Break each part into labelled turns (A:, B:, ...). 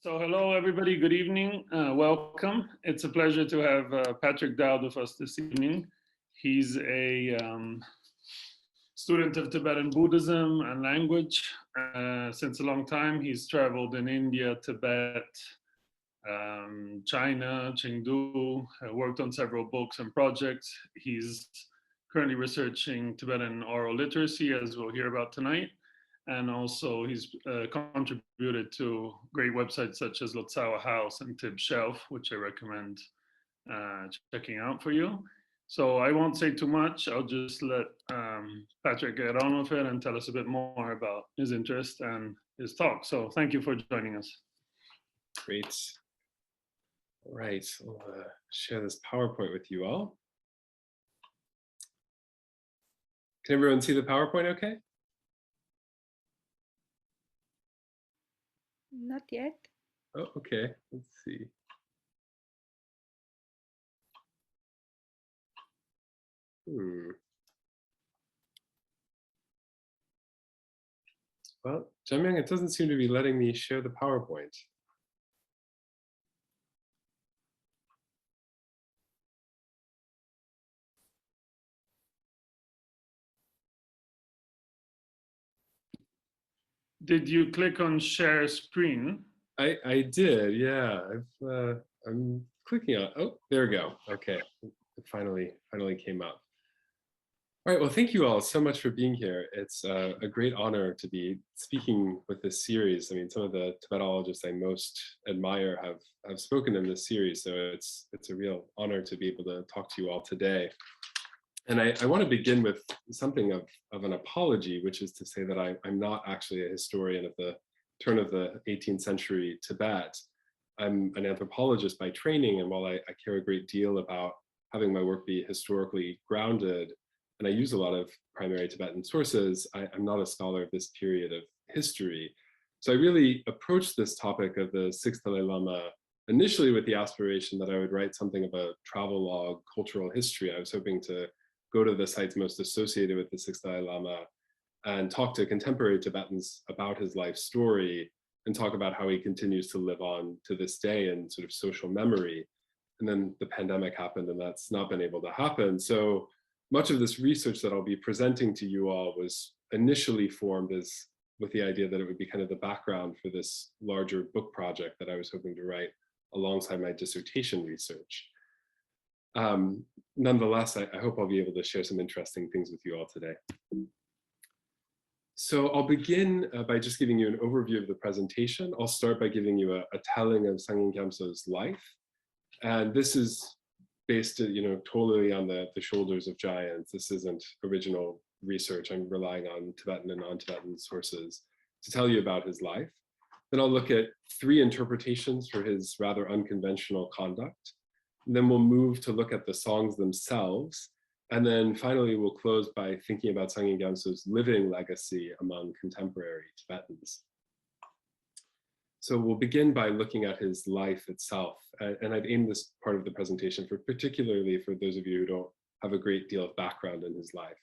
A: So hello, everybody. Good evening. Welcome. It's a pleasure to have Patrick Dowd with us this evening. He's a student of Tibetan Buddhism and language. Since a long time, he's traveled in India, Tibet, China, Chengdu, worked on several books and projects. He's currently researching Tibetan oral literacy, as we'll hear about tonight. And also he's contributed to great websites such as Lotsawa House and Tib Shelf, which I recommend checking out for you. So I won't say too much. I'll just let Patrick get on with it and tell us a bit more about his interest and his talk. So thank you for joining us.
B: Great. All right, I'll share this PowerPoint with you all. Can everyone see the PowerPoint okay?
C: Not yet.
B: Oh, okay. Let's see. Well, Tsangyang, it doesn't seem to be letting me share the PowerPoint.
A: Did you click on share screen?
B: I did, yeah. I'm clicking on. Oh, there we go. Okay, it finally came up. All right. Well, thank you all so much for being here. It's a great honor to be speaking with this series. I mean, some of the Tibetologists I most admire have spoken in this series, so it's a real honor to be able to talk to you all today. And I want to begin with something of an apology, which is to say that I'm not actually a historian of the turn of the 18th century Tibet. I'm an anthropologist by training, and while I care a great deal about having my work be historically grounded, and I use a lot of primary Tibetan sources, I'm not a scholar of this period of history. So I really approached this topic of the Sixth Dalai Lama initially with the aspiration that I would write something of a travelogue cultural history. I was hoping to go to the sites most associated with the Sixth Dalai Lama and talk to contemporary Tibetans about his life story and talk about how he continues to live on to this day in sort of social memory. And then the pandemic happened and that's not been able to happen. So much of this research that I'll be presenting to you all was initially formed as with the idea that it would be kind of the background for this larger book project that I was hoping to write alongside my dissertation research. Nonetheless, I hope I'll be able to share some interesting things with you all today. So I'll begin by just giving you an overview of the presentation. I'll start by giving you a telling of Tsangyang Gyatso's life. And this is based, totally on the shoulders of giants. This isn't original research. I'm relying on Tibetan and non-Tibetan sources to tell you about his life. Then I'll look at 3 interpretations for his rather unconventional conduct. And then we'll move to look at the songs themselves. And then finally, we'll close by thinking about Tsangyang Gyatso's living legacy among contemporary Tibetans. So we'll begin by looking at his life itself. And I've aimed this part of the presentation particularly for those of you who don't have a great deal of background in his life.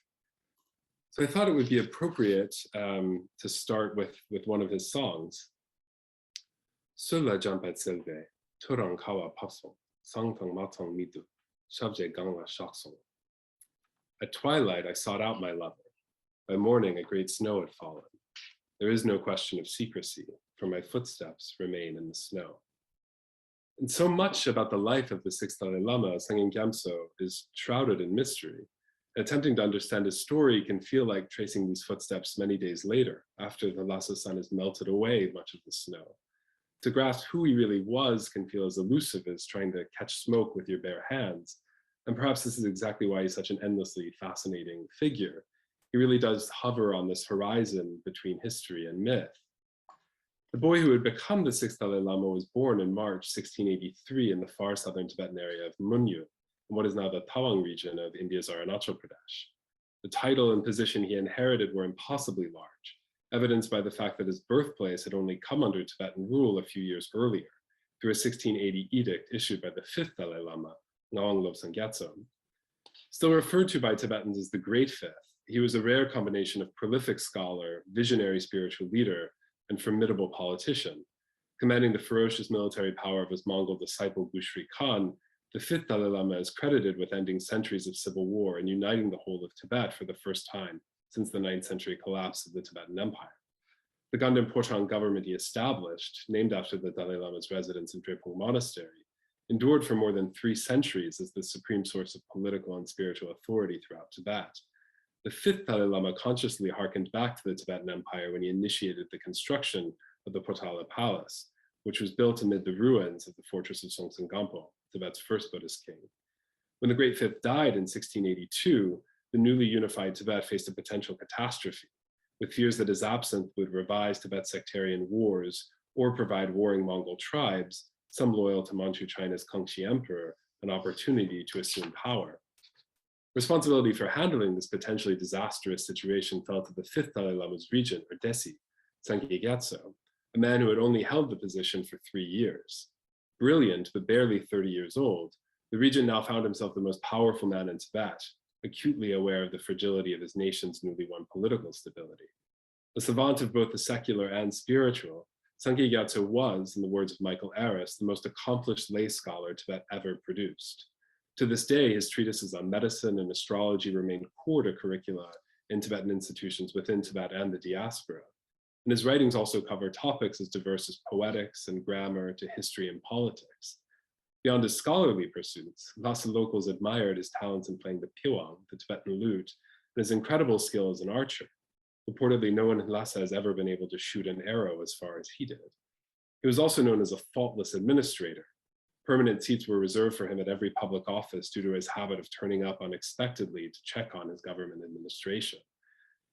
B: So I thought it would be appropriate to start with one of his songs. Sula jampet selve, turang kawa pasong. At twilight, I sought out my lover. By morning, a great snow had fallen. There is no question of secrecy, for my footsteps remain in the snow. And so much about the life of the Sixth Dalai Lama, Tsangyang Gyatso, is shrouded in mystery. Attempting to understand his story can feel like tracing these footsteps many days later, after the Lhasa sun has melted away much of the snow. To grasp who he really was can feel as elusive as trying to catch smoke with your bare hands. And perhaps this is exactly why he's such an endlessly fascinating figure. He really does hover on this horizon between history and myth. The boy who would become the Sixth Dalai Lama was born in March 1683 in the far southern Tibetan area of Munyu, in what is now the Tawang region of India's Arunachal Pradesh. The title and position he inherited were impossibly large, evidenced by the fact that his birthplace had only come under Tibetan rule a few years earlier, through a 1680 edict issued by the 5th Dalai Lama, Ngawang Lobsang Gyatso. Still referred to by Tibetans as the Great Fifth, he was a rare combination of prolific scholar, visionary spiritual leader, and formidable politician, Commanding the ferocious military power of his Mongol disciple Bushri Khan, the fifth Dalai Lama is credited with ending centuries of civil war and uniting the whole of Tibet for the first time since the 9th century collapse of the Tibetan Empire. The Ganden Pochang government he established, named after the Dalai Lama's residence in Drepung Monastery, endured for more than 3 centuries as the supreme source of political and spiritual authority throughout Tibet. The fifth Dalai Lama consciously harkened back to the Tibetan Empire when he initiated the construction of the Potala Palace, which was built amid the ruins of the fortress of Songtsen Gampo, Tibet's first Buddhist king. When the Great Fifth died in 1682, the newly unified Tibet faced a potential catastrophe, with fears that his absence would revise Tibet's sectarian wars or provide warring Mongol tribes, some loyal to Manchu China's Kangxi emperor, an opportunity to assume power. Responsibility for handling this potentially disastrous situation fell to the fifth Dalai Lama's regent, or Desi, Tsangyang Gyatso, a man who had only held the position for 3 years. Brilliant, but barely 30 years old, the regent now found himself the most powerful man in Tibet, acutely aware of the fragility of his nation's newly won political stability. A savant of both the secular and spiritual, Tsangyang Gyatso was, in the words of Michael Aris, the most accomplished lay scholar Tibet ever produced. To this day, his treatises on medicine and astrology remain core to curricula in Tibetan institutions within Tibet and the diaspora. And his writings also cover topics as diverse as poetics and grammar to history and politics. Beyond his scholarly pursuits, Lhasa locals admired his talents in playing the piwang, the Tibetan lute, and his incredible skill as an archer. Reportedly, no one in Lhasa has ever been able to shoot an arrow as far as he did. He was also known as a faultless administrator. Permanent seats were reserved for him at every public office due to his habit of turning up unexpectedly to check on his government administration.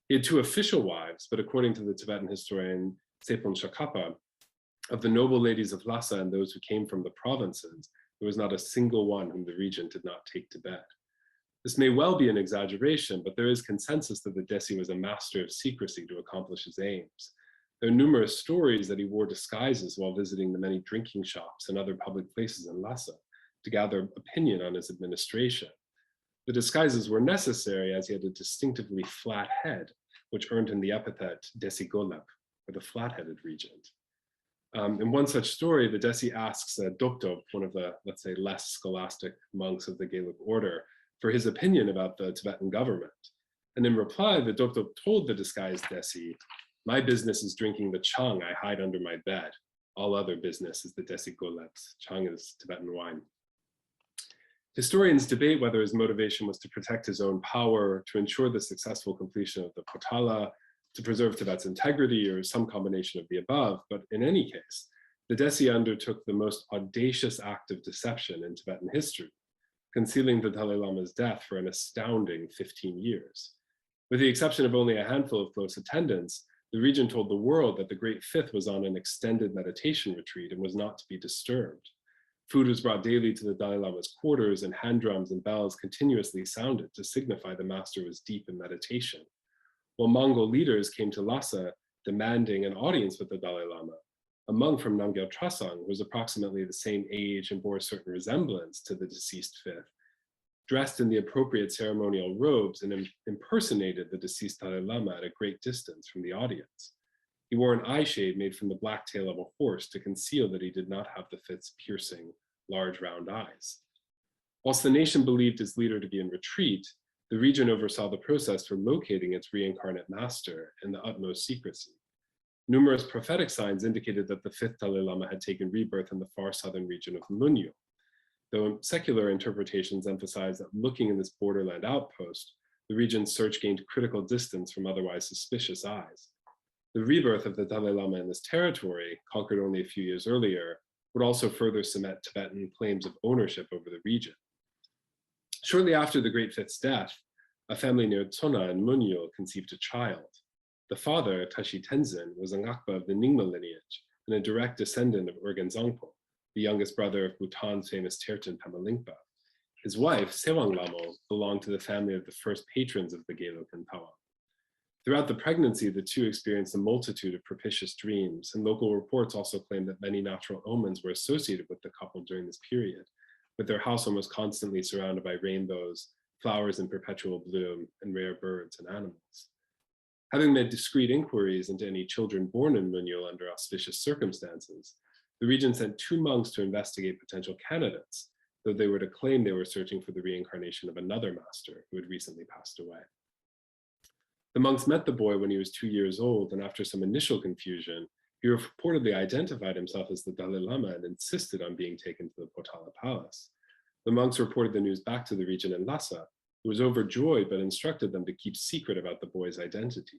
B: He had 2 official wives, but according to the Tibetan historian Sepon Shakapa, of the noble ladies of Lhasa and those who came from the provinces, there was not a single one whom the regent did not take to bed. This may well be an exaggeration, but there is consensus that the Desi was a master of secrecy to accomplish his aims. There are numerous stories that he wore disguises while visiting the many drinking shops and other public places in Lhasa to gather opinion on his administration. The disguises were necessary as he had a distinctively flat head, which earned him the epithet Desi Golep, or the flat-headed regent. In one such story, the Desi asks Dokdo, one of the, let's say, less scholastic monks of the Gelug order, for his opinion about the Tibetan government. And in reply, the Dokdo told the disguised Desi, "My business is drinking the chang I hide under my bed. All other business is the Desi Goleps." Chang is Tibetan wine. Historians debate whether his motivation was to protect his own power, to ensure the successful completion of the Potala, to preserve Tibet's integrity, or some combination of the above, but in any case, the Desi undertook the most audacious act of deception in Tibetan history, concealing the Dalai Lama's death for an astounding 15 years. With the exception of only a handful of close attendants, the regent told the world that the Great Fifth was on an extended meditation retreat and was not to be disturbed. Food was brought daily to the Dalai Lama's quarters, and hand drums and bells continuously sounded to signify the master was deep in meditation. While Mongol leaders came to Lhasa demanding an audience with the Dalai Lama, a monk from Namgyal Trasang, who was approximately the same age and bore a certain resemblance to the deceased fifth, dressed in the appropriate ceremonial robes and impersonated the deceased Dalai Lama at a great distance from the audience. He wore an eye shade made from the black tail of a horse to conceal that he did not have the fifth's piercing, large round eyes. Whilst the nation believed his leader to be in retreat, the region oversaw the process for locating its reincarnate master in the utmost secrecy. Numerous prophetic signs indicated that the fifth Dalai Lama had taken rebirth in the far southern region of Munyo, though secular interpretations emphasize that looking in this borderland outpost, the region's search gained critical distance from otherwise suspicious eyes. The rebirth of the Dalai Lama in this territory, conquered only a few years earlier, would also further cement Tibetan claims of ownership over the region. Shortly after the Great Fifth's death, a family near Tsona in Munyo conceived a child. The father, Tashi Tenzin, was a Ngakpa of the Nyingma lineage and a direct descendant of Urgen Zangpo, the youngest brother of Bhutan's famous Terten Pamalingpa. His wife, Sewang Lamo, belonged to the family of the first patrons of the Gelug and Tawang. Throughout the pregnancy, the two experienced a multitude of propitious dreams, and local reports also claim that many natural omens were associated with the couple during this period, with their house almost constantly surrounded by rainbows, flowers in perpetual bloom, and rare birds and animals. Having made discreet inquiries into any children born in Munyo under auspicious circumstances, The regent sent 2 monks to investigate potential candidates, though they were to claim they were searching for the reincarnation of another master who had recently passed away. The monks met the boy when he was 2 years old, and after some initial confusion, he reportedly identified himself as the Dalai Lama and insisted on being taken to the Potala palace. The monks reported the news back to the regent in Lhasa, who was overjoyed but instructed them to keep secret about the boy's identity,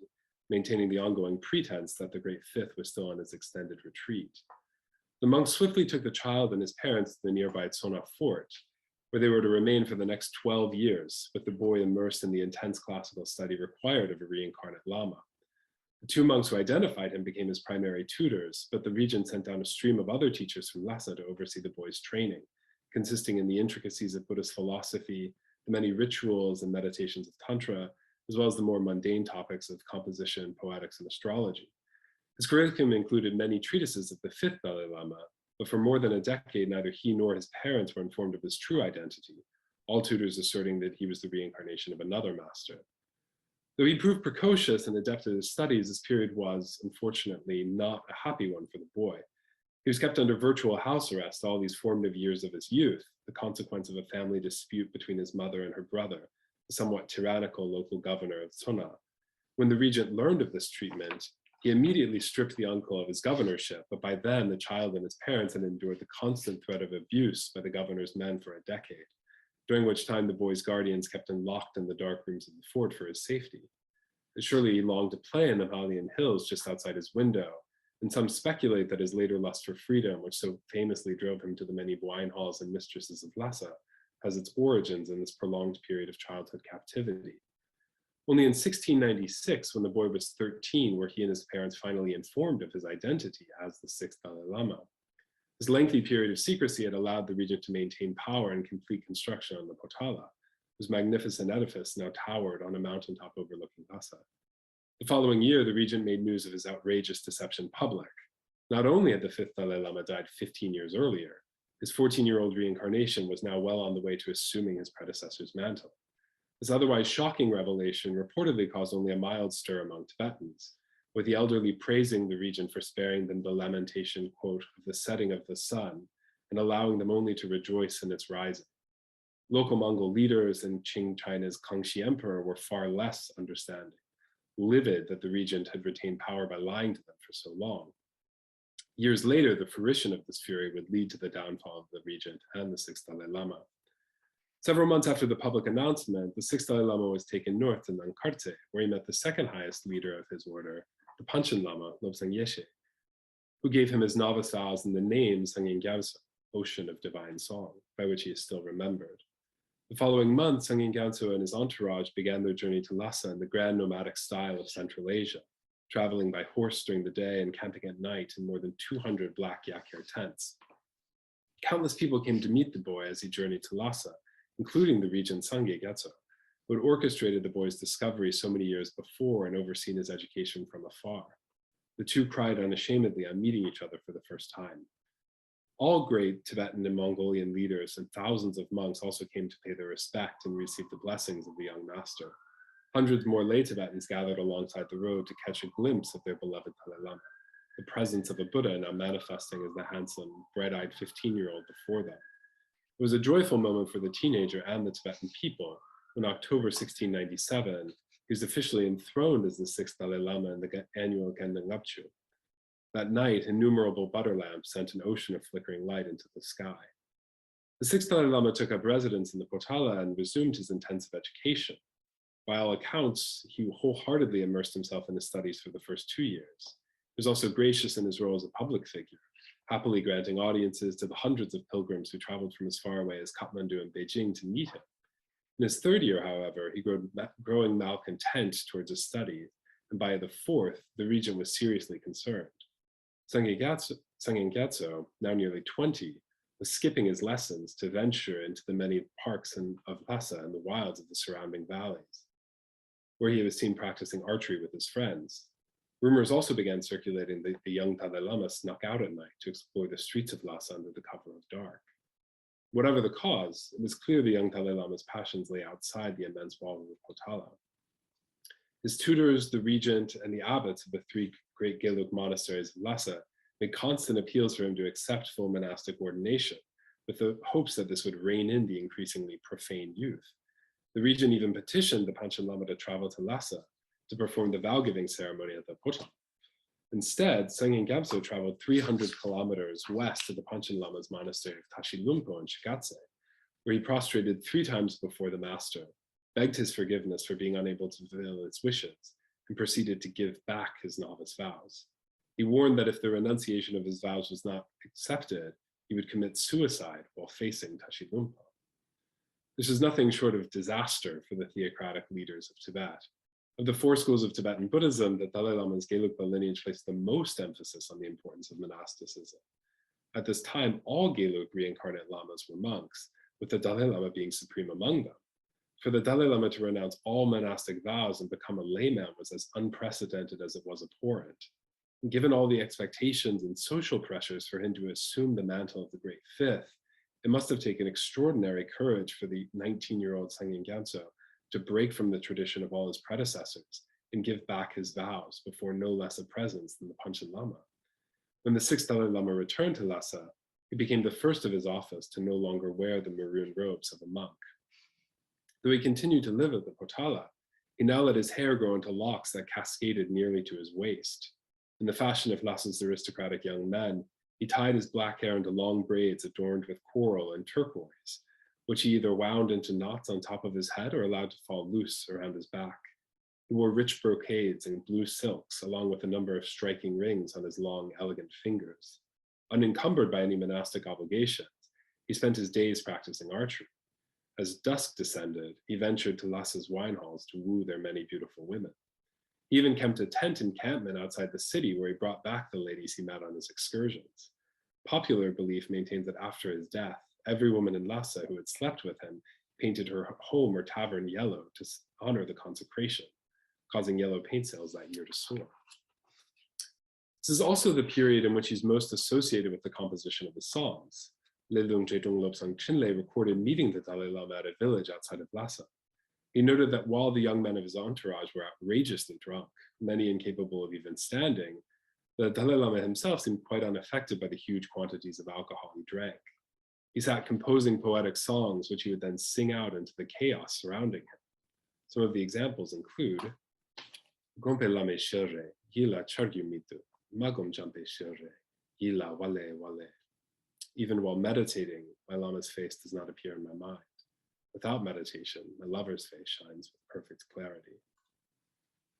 B: maintaining the ongoing pretense that the Great Fifth was still on his extended retreat. The monks swiftly took the child and his parents to the nearby Tsona fort, where they were to remain for the next 12 years, with the boy immersed in the intense classical study required of a reincarnate Lama. The 2 monks who identified him became his primary tutors, but the regent sent down a stream of other teachers from Lhasa to oversee the boy's training, consisting in the intricacies of Buddhist philosophy, the many rituals and meditations of Tantra, as well as the more mundane topics of composition, poetics, and astrology. His curriculum included many treatises of the 5th Dalai Lama, but for more than a decade, neither he nor his parents were informed of his true identity, all tutors asserting that he was the reincarnation of another master. Though he proved precocious and adept at his studies, this period was, unfortunately, not a happy one for the boy. He was kept under virtual house arrest all these formative years of his youth, the consequence of a family dispute between his mother and her brother, the somewhat tyrannical local governor of Tsona. When the regent learned of this treatment, he immediately stripped the uncle of his governorship, but by then the child and his parents had endured the constant threat of abuse by the governor's men for a decade, during which time the boy's guardians kept him locked in the dark rooms of the fort for his safety. Surely he longed to play in the Malian hills just outside his window, and some speculate that his later lust for freedom, which so famously drove him to the many wine halls and mistresses of Lhasa, has its origins in this prolonged period of childhood captivity. Only in 1696, when the boy was 13, were he and his parents finally informed of his identity as the 6th Dalai Lama. This lengthy period of secrecy had allowed the regent to maintain power and complete construction on the Potala, whose magnificent edifice now towered on a mountaintop overlooking Lhasa. The following year, the regent made news of his outrageous deception public. Not only had the 5th Dalai Lama died 15 years earlier, his 14-year-old reincarnation was now well on the way to assuming his predecessor's mantle. This otherwise shocking revelation reportedly caused only a mild stir among Tibetans, with the elderly praising the regent for sparing them the lamentation, quote, of the setting of the sun, and allowing them only to rejoice in its rising. Local Mongol leaders and Qing China's Kangxi emperor were far less understanding, livid that the regent had retained power by lying to them for so long. Years later, the fruition of this fury would lead to the downfall of the regent and the 6th Dalai Lama. Several months after the public announcement, the 6th Dalai Lama was taken north to Nankarte, where he met the second highest leader of his order, the Panchen Lama, Lobsang Yeshe, who gave him his novice vows and the name Tsangyang Gyatso, Ocean of Divine Song, by which he is still remembered. The following month, Tsangyang Gyatso and his entourage began their journey to Lhasa in the grand nomadic style of Central Asia, traveling by horse during the day and camping at night in more than 200 black yak hair tents. Countless people came to meet the boy as he journeyed to Lhasa, including the regent Tsangyang Gyatso, who had orchestrated the boy's discovery so many years before and overseen his education from afar. The two cried unashamedly on meeting each other for the first time. All great Tibetan and Mongolian leaders and thousands of monks also came to pay their respect and receive the blessings of the young master. Hundreds more lay Tibetans gathered alongside the road to catch a glimpse of their beloved Dalai Lama, the presence of a Buddha now manifesting as the handsome, bright-eyed 15-year-old before them. It was a joyful moment for the teenager and the Tibetan people when, October 1697, he was officially enthroned as the 6th Dalai Lama in the annual Gendang Ngapchu. That night, innumerable butter lamps sent an ocean of flickering light into the sky. The 6th Dalai Lama took up residence in the Potala and resumed his intensive education. By all accounts, he wholeheartedly immersed himself in his studies for the first 2 years. He was also gracious in his role as a public figure, happily granting audiences to the hundreds of pilgrims who traveled from as far away as Kathmandu and Beijing to meet him. In his 3rd year, however, he grew growing malcontent towards his studies, and by the 4th, the regent was seriously concerned. Tsangyang Gyatso, now nearly 20, was skipping his lessons to venture into the many parks of Lhasa and the wilds of the surrounding valleys, where he was seen practicing archery with his friends. Rumors also began circulating that the young Dalai Lama snuck out at night to explore the streets of Lhasa under the cover of dark. Whatever the cause, it was clear the young Dalai Lama's passions lay outside the immense wall of the Potala. His tutors, the regent, and the abbots of the 3 great Gelug monasteries of Lhasa made constant appeals for him to accept full monastic ordination, with the hopes that this would rein in the increasingly profane youth. The regent even petitioned the Panchen Lama to travel to Lhasa to perform the vow-giving ceremony at the Potal. Instead, Tsangyang Gyatso traveled 300 kilometers west to the Panchen Lama's monastery of Tashilumpo in Shigatse, where he prostrated 3 times before the master, begged his forgiveness for being unable to fulfill his wishes, and proceeded to give back his novice vows. He warned that if the renunciation of his vows was not accepted, he would commit suicide while facing Tashilumpo. This is nothing short of disaster for the theocratic leaders of Tibet. Of the 4 schools of Tibetan Buddhism, the Dalai Lama's Gelugpa lineage placed the most emphasis on the importance of monasticism. At this time, all Gelug reincarnate lamas were monks, with the Dalai Lama being supreme among them. For the Dalai Lama to renounce all monastic vows and become a layman was as unprecedented as it was abhorrent. And given all the expectations and social pressures for him to assume the mantle of the Great Fifth, it must have taken extraordinary courage for the 19-year-old Tsangyang Gyatso to break from the tradition of all his predecessors and give back his vows before no less a presence than the Panchen Lama. When the 6th Dalai Lama returned to Lhasa, he became the first of his office to no longer wear the maroon robes of a monk. Though he continued to live at the Potala, he now let his hair grow into locks that cascaded nearly to his waist. In the fashion of Lhasa's aristocratic young men, he tied his black hair into long braids adorned with coral and turquoise, which he either wound into knots on top of his head or allowed to fall loose around his back. He wore rich brocades and blue silks, along with a number of striking rings on his long, elegant fingers. Unencumbered by any monastic obligations, he spent his days practicing archery. As dusk descended, he ventured to Lhasa's wine halls to woo their many beautiful women. He even kept a tent encampment outside the city where he brought back the ladies he met on his excursions. Popular belief maintains that after his death, every woman in Lhasa who had slept with him painted her home or tavern yellow to honor the consecration, causing yellow paint sales that year to soar. This is also the period in which he's most associated with the composition of his songs. Lelung Jedong Lobsang Chinle recorded meeting the Dalai Lama at a village outside of Lhasa. He noted that while the young men of his entourage were outrageously drunk, many incapable of even standing, the Dalai Lama himself seemed quite unaffected by the huge quantities of alcohol he drank. He sat composing poetic songs, which he would then sing out into the chaos surrounding him. Some of the examples include Gompe lame shere, gila chargyumitu, magom jampe shere, gila wale wale. Even while meditating, my Lama's face does not appear in my mind. Without meditation, my lover's face shines with perfect clarity.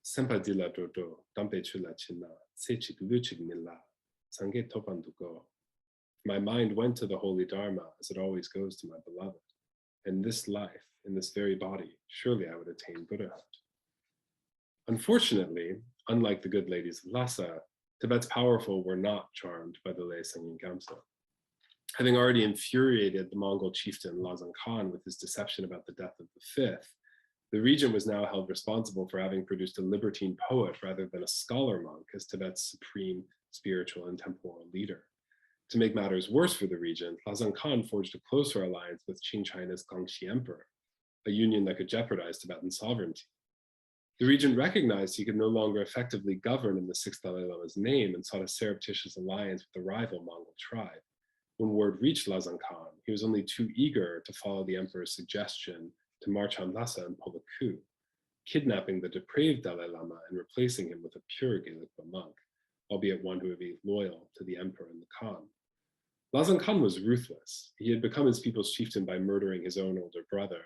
B: Sempa dila dodo, dampe chula china, sechik luchik nila, sange topandugo. My mind went to the holy Dharma as it always goes to my beloved. In this life, in this very body, surely I would attain Buddhahood. Unfortunately, unlike the good ladies of Lhasa, Tibet's powerful were not charmed by the lay Tsangyang Gyatso. Having already infuriated the Mongol chieftain Lazan Khan with his deception about the death of the fifth, the regent was now held responsible for having produced a libertine poet rather than a scholar monk as Tibet's supreme spiritual and temporal leader. To make matters worse for the regent, Lazan Khan forged a closer alliance with Qing China's Gongxi Emperor, a union that could jeopardize Tibetan sovereignty. The regent recognized he could no longer effectively govern in the 6th Dalai Lama's name and sought a surreptitious alliance with the rival Mongol tribe. When word reached Lazan Khan, he was only too eager to follow the emperor's suggestion to march on Lhasa and pull a coup, kidnapping the depraved Dalai Lama and replacing him with a pure Gelugpa monk, albeit one who would be loyal to the emperor and the Khan. Lazan Khan was ruthless. He had become his people's chieftain by murdering his own older brother,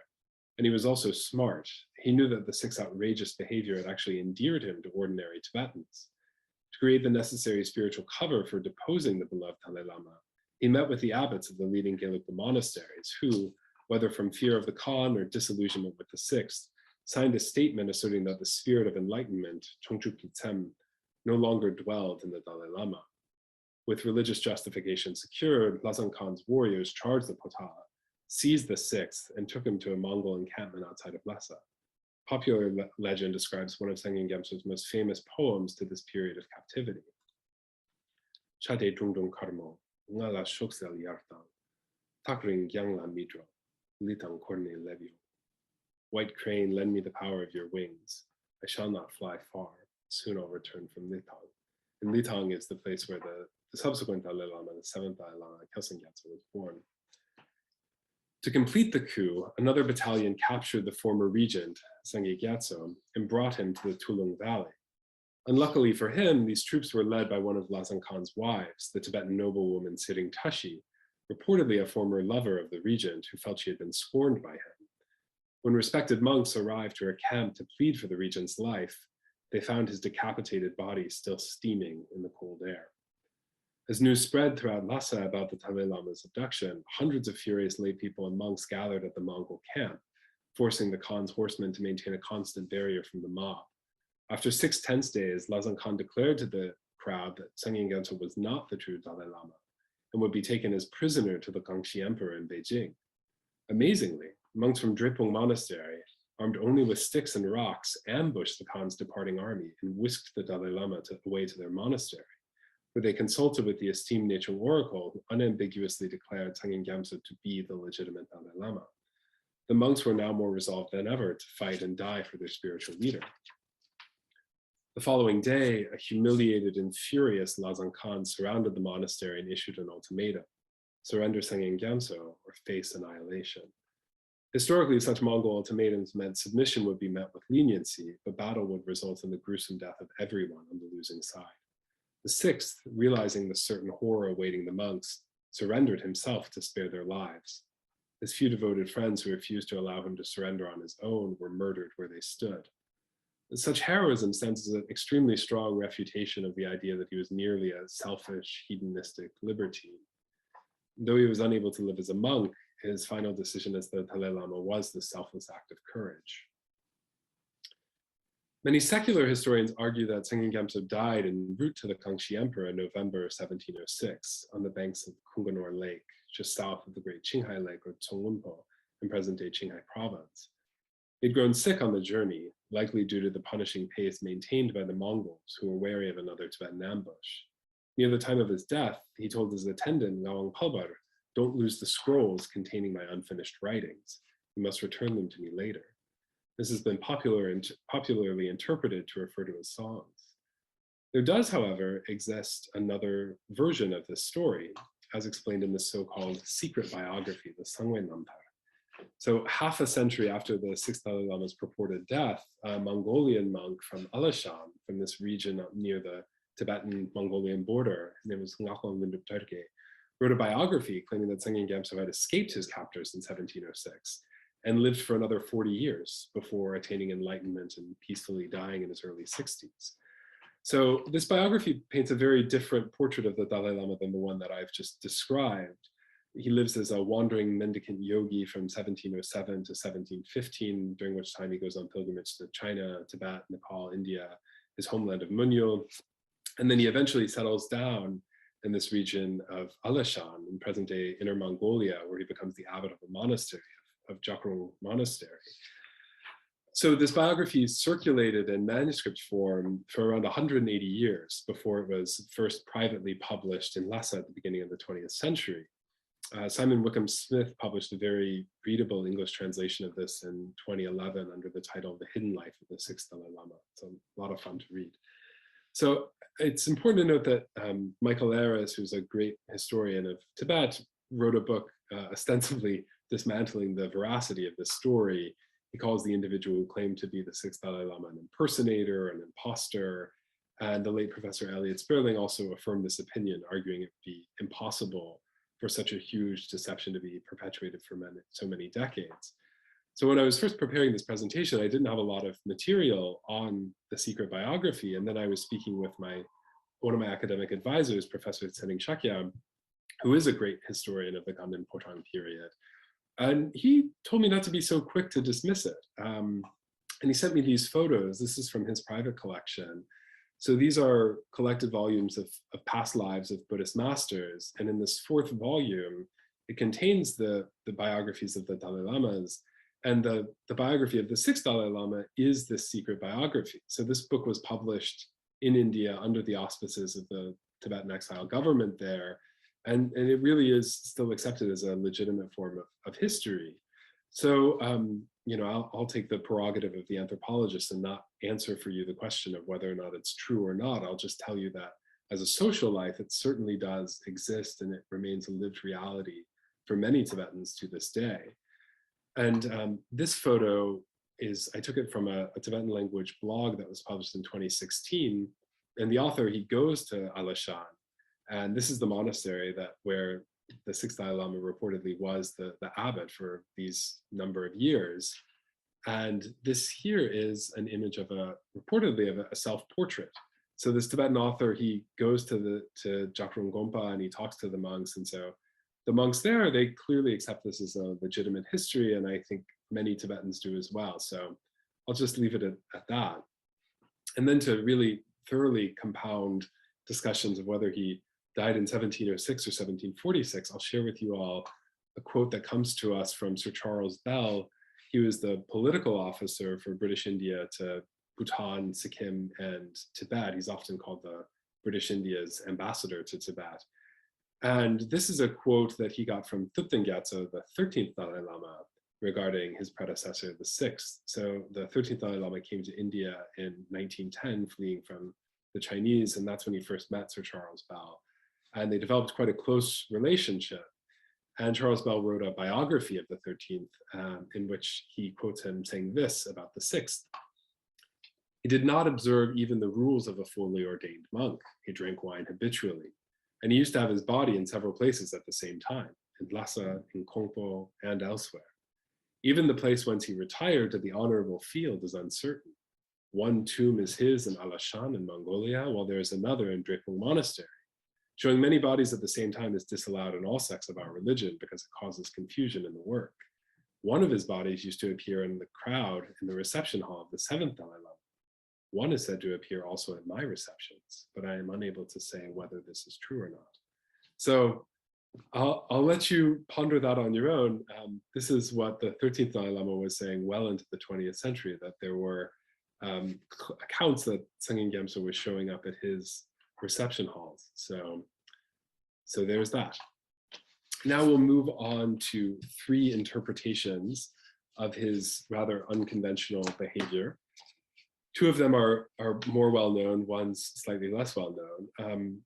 B: and he was also smart. He knew that the 6 outrageous behavior had actually endeared him to ordinary Tibetans. To create the necessary spiritual cover for deposing the beloved Dalai Lama, he met with the abbots of the leading Gelugpa monasteries who, whether from fear of the Khan or disillusionment with the 6th, signed a statement asserting that the spirit of enlightenment, Chongchu Pitsem, no longer dwelled in the Dalai Lama. With religious justification secured, Lazan Khan's warriors charged the Potala, seized the 6th, and took him to a Mongol encampment outside of Lhasa. Popular legend describes one of Tsangyang Gyatso's most famous poems to this period of captivity. Chade Drungdung Karmo, Ngala Shoksel Yartang, Takring Gyangla Midro, Litang Korne Levio. White crane, lend me the power of your wings. I shall not fly far. Soon I'll return from Litang. And Litang is the place where the subsequent Dalai Lama, the seventh Dalai Lama, Tsangyang Gyatso, was born. To complete the coup, another battalion captured the former regent, Tsangyang Gyatso, and brought him to the Tulung Valley. Unluckily for him, these troops were led by one of Lhasa Khan's wives, the Tibetan noblewoman Siring Tashi, reportedly a former lover of the regent who felt she had been scorned by him. When respected monks arrived to her camp to plead for the regent's life, they found his decapitated body still steaming in the cold air. As news spread throughout Lhasa about the Dalai Lama's abduction, hundreds of furious lay people and monks gathered at the Mongol camp, forcing the Khan's horsemen to maintain a constant barrier from the mob. After 6 tense days, Lhasa Khan declared to the crowd that Tsangyang Gyatso was not the true Dalai Lama and would be taken as prisoner to the Kangxi Emperor in Beijing. Amazingly, monks from Drepung Monastery, armed only with sticks and rocks, ambushed the Khan's departing army and whisked the Dalai Lama away to their monastery, where they consulted with the esteemed nature oracle, who unambiguously declared Tsangyang Gyatso to be the legitimate Dalai Lama. The monks were now more resolved than ever to fight and die for their spiritual leader. The following day, a humiliated and furious Lhasa Khan surrounded the monastery and issued an ultimatum: surrender Tsangyang Gyatso or face annihilation. Historically, such Mongol ultimatums meant submission would be met with leniency, but battle would result in the gruesome death of everyone on the losing side. The sixth, realizing the certain horror awaiting the monks, surrendered himself to spare their lives. His few devoted friends who refused to allow him to surrender on his own were murdered where they stood. Such heroism stands as an extremely strong refutation of the idea that he was merely a selfish, hedonistic libertine. Though he was unable to live as a monk, his final decision as the Dalai Lama was the selfless act of courage. Many secular historians argue that Tsangyang Gyatso died en route to the Kangxi Emperor in November 1706 on the banks of Kunganor Lake, just south of the Great Qinghai Lake, or Tsongwonpo, in present-day Qinghai province. He'd grown sick on the journey, likely due to the punishing pace maintained by the Mongols, who were wary of another Tibetan ambush. Near the time of his death, he told his attendant, Ngawang Palbar, "Don't lose the scrolls containing my unfinished writings. You must return them to me later." This has been popularly interpreted to refer to his songs. There does, however, exist another version of this story, as explained in the so-called secret biography, the Sangwe Namtar. So half a century after the Sixth Dalai Lama's purported death, a Mongolian monk from Alashan, from this region near the Tibetan-Mongolian border, his name was Ngakong Linduptarge, wrote a biography claiming that Tsangyang Gyatso had escaped his captors in 1706 and lived for another 40 years before attaining enlightenment and peacefully dying in his early 60s. So this biography paints a very different portrait of the Dalai Lama than the one that I've just described. He lives as a wandering mendicant yogi from 1707 to 1715, during which time he goes on pilgrimage to China, Tibet, Nepal, India, his homeland of Munyo. And then he eventually settles down in this region of Alashan, in present-day Inner Mongolia, where he becomes the abbot of a monastery, of Jakrung Monastery. So this biography circulated in manuscript form for around 180 years before it was first privately published in Lhasa at the beginning of the 20th century. Simon Wickham Smith published a very readable English translation of this in 2011 under the title The Hidden Life of the Sixth Dalai Lama. It's a lot of fun to read. So it's important to note that Michael Aris, who's a great historian of Tibet, wrote a book ostensibly dismantling the veracity of this story. He calls the individual who claimed to be the Sixth Dalai Lama an impersonator, an imposter, and the late Professor Elliot Sperling also affirmed this opinion, arguing it would be impossible for such a huge deception to be perpetuated for so many decades. So when I was first preparing this presentation, I didn't have a lot of material on the secret biography, and then I was speaking with one of my academic advisors, Professor Tsening Shakyam, who is a great historian of the Ganden Potang period. And he told me not to be so quick to dismiss it. And he sent me these photos. This is from his private collection. So these are collected volumes of past lives of Buddhist masters. And in this fourth volume, it contains the biographies of the Dalai Lamas. And the biography of the Sixth Dalai Lama is this secret biography. So this book was published in India under the auspices of the Tibetan exile government there. And it really is still accepted as a legitimate form of history. So, you know, I'll take the prerogative of the anthropologist and not answer for you the question of whether or not it's true or not. I'll just tell you that as a social life, it certainly does exist, and it remains a lived reality for many Tibetans to this day. And this photo is, I took it from a Tibetan language blog that was published in 2016. And the author, he goes to Alashan, and this is the monastery where the Sixth Dalai Lama reportedly was the abbot for these number of years. And this here is an image of reportedly of a self-portrait. So this Tibetan author, he goes to Jakrung Gompa and he talks to the monks. And so the monks there, they clearly accept this as a legitimate history. And I think many Tibetans do as well. So I'll just leave it at that. And then to really thoroughly compound discussions of whether he died in 1706 or 1746, I'll share with you all a quote that comes to us from Sir Charles Bell. He was the political officer for British India to Bhutan, Sikkim, and Tibet. He's often called the British India's ambassador to Tibet. And this is a quote that he got from Tsangyang Gyatso, the 13th Dalai Lama, regarding his predecessor, the 6th. So the 13th Dalai Lama came to India in 1910, fleeing from the Chinese, and that's when he first met Sir Charles Bell. And they developed quite a close relationship. And Charles Bell wrote a biography of the 13th, in which he quotes him saying this about the 6th. He did not observe even the rules of a fully ordained monk. He drank wine habitually. And he used to have his body in several places at the same time, in Lhasa, in Kongpo, and elsewhere. Even the place whence he retired to the honorable field is uncertain. One tomb is his in Alashan in Mongolia, while there is another in Drepung Monastery. Showing many bodies at the same time is disallowed in all sects of our religion because it causes confusion in the work. One of his bodies used to appear in the crowd in the reception hall of the 7th Dalai Lama. One is said to appear also at my receptions, but I am unable to say whether this is true or not. So I'll let you ponder that on your own. This is what the 13th Dalai Lama was saying well into the 20th century, that there were accounts that Tsangyang Gyatso was showing up at his reception halls. So there's that. Now we'll move on to 3 interpretations of his rather unconventional behavior. 2 of them are more well-known, one's slightly less well-known.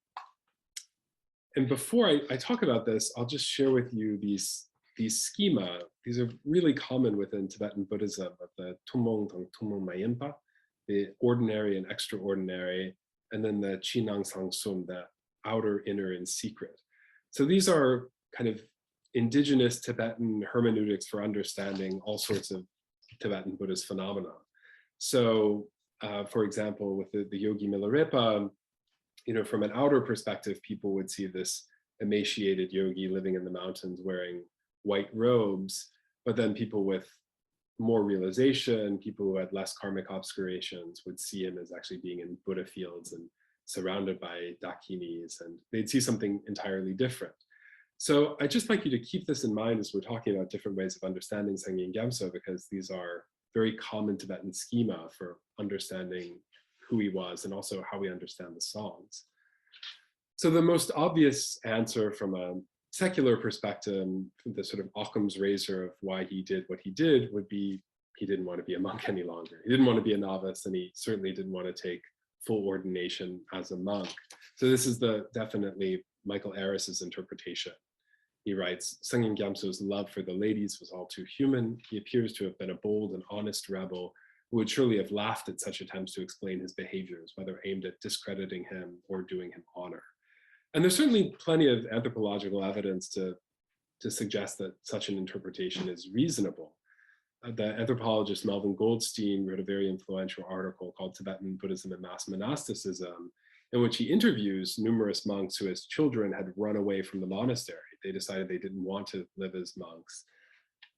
B: And before I talk about this, I'll just share with you these schema. These are really common within Tibetan Buddhism, of the Tumong Tong Tumong Mayimpa, the ordinary and extraordinary, and then the Chinang Sang Sum, the outer, inner, and secret. So these are kind of indigenous Tibetan hermeneutics for understanding all sorts of Tibetan Buddhist phenomena. So, for example, with the Yogi Milarepa, from an outer perspective, people would see this emaciated yogi living in the mountains wearing white robes, but then people with more realization, people who had less karmic obscurations, would see him as actually being in Buddha fields and surrounded by dakinis, and they'd see something entirely different. So I'd just like you to keep this in mind as we're talking about different ways of understanding Tsangyang Gyatso, because these are very common Tibetan schema for understanding who he was and also how we understand the songs. So the most obvious answer from a secular perspective, the sort of Occam's razor of why he did what he did, would be he didn't want to be a monk any longer. He didn't want to be a novice, and he certainly didn't want to take full ordination as a monk. So this is definitely Michael Aris's interpretation. He writes, Tsangyang Gyatso's love for the ladies was all too human. He appears to have been a bold and honest rebel who would surely have laughed at such attempts to explain his behaviors, whether aimed at discrediting him or doing him honor. And there's certainly plenty of anthropological evidence to suggest that such an interpretation is reasonable. The anthropologist Melvin Goldstein wrote a very influential article called Tibetan Buddhism and Mass Monasticism, in which he interviews numerous monks who as children had run away from the monastery. They decided they didn't want to live as monks.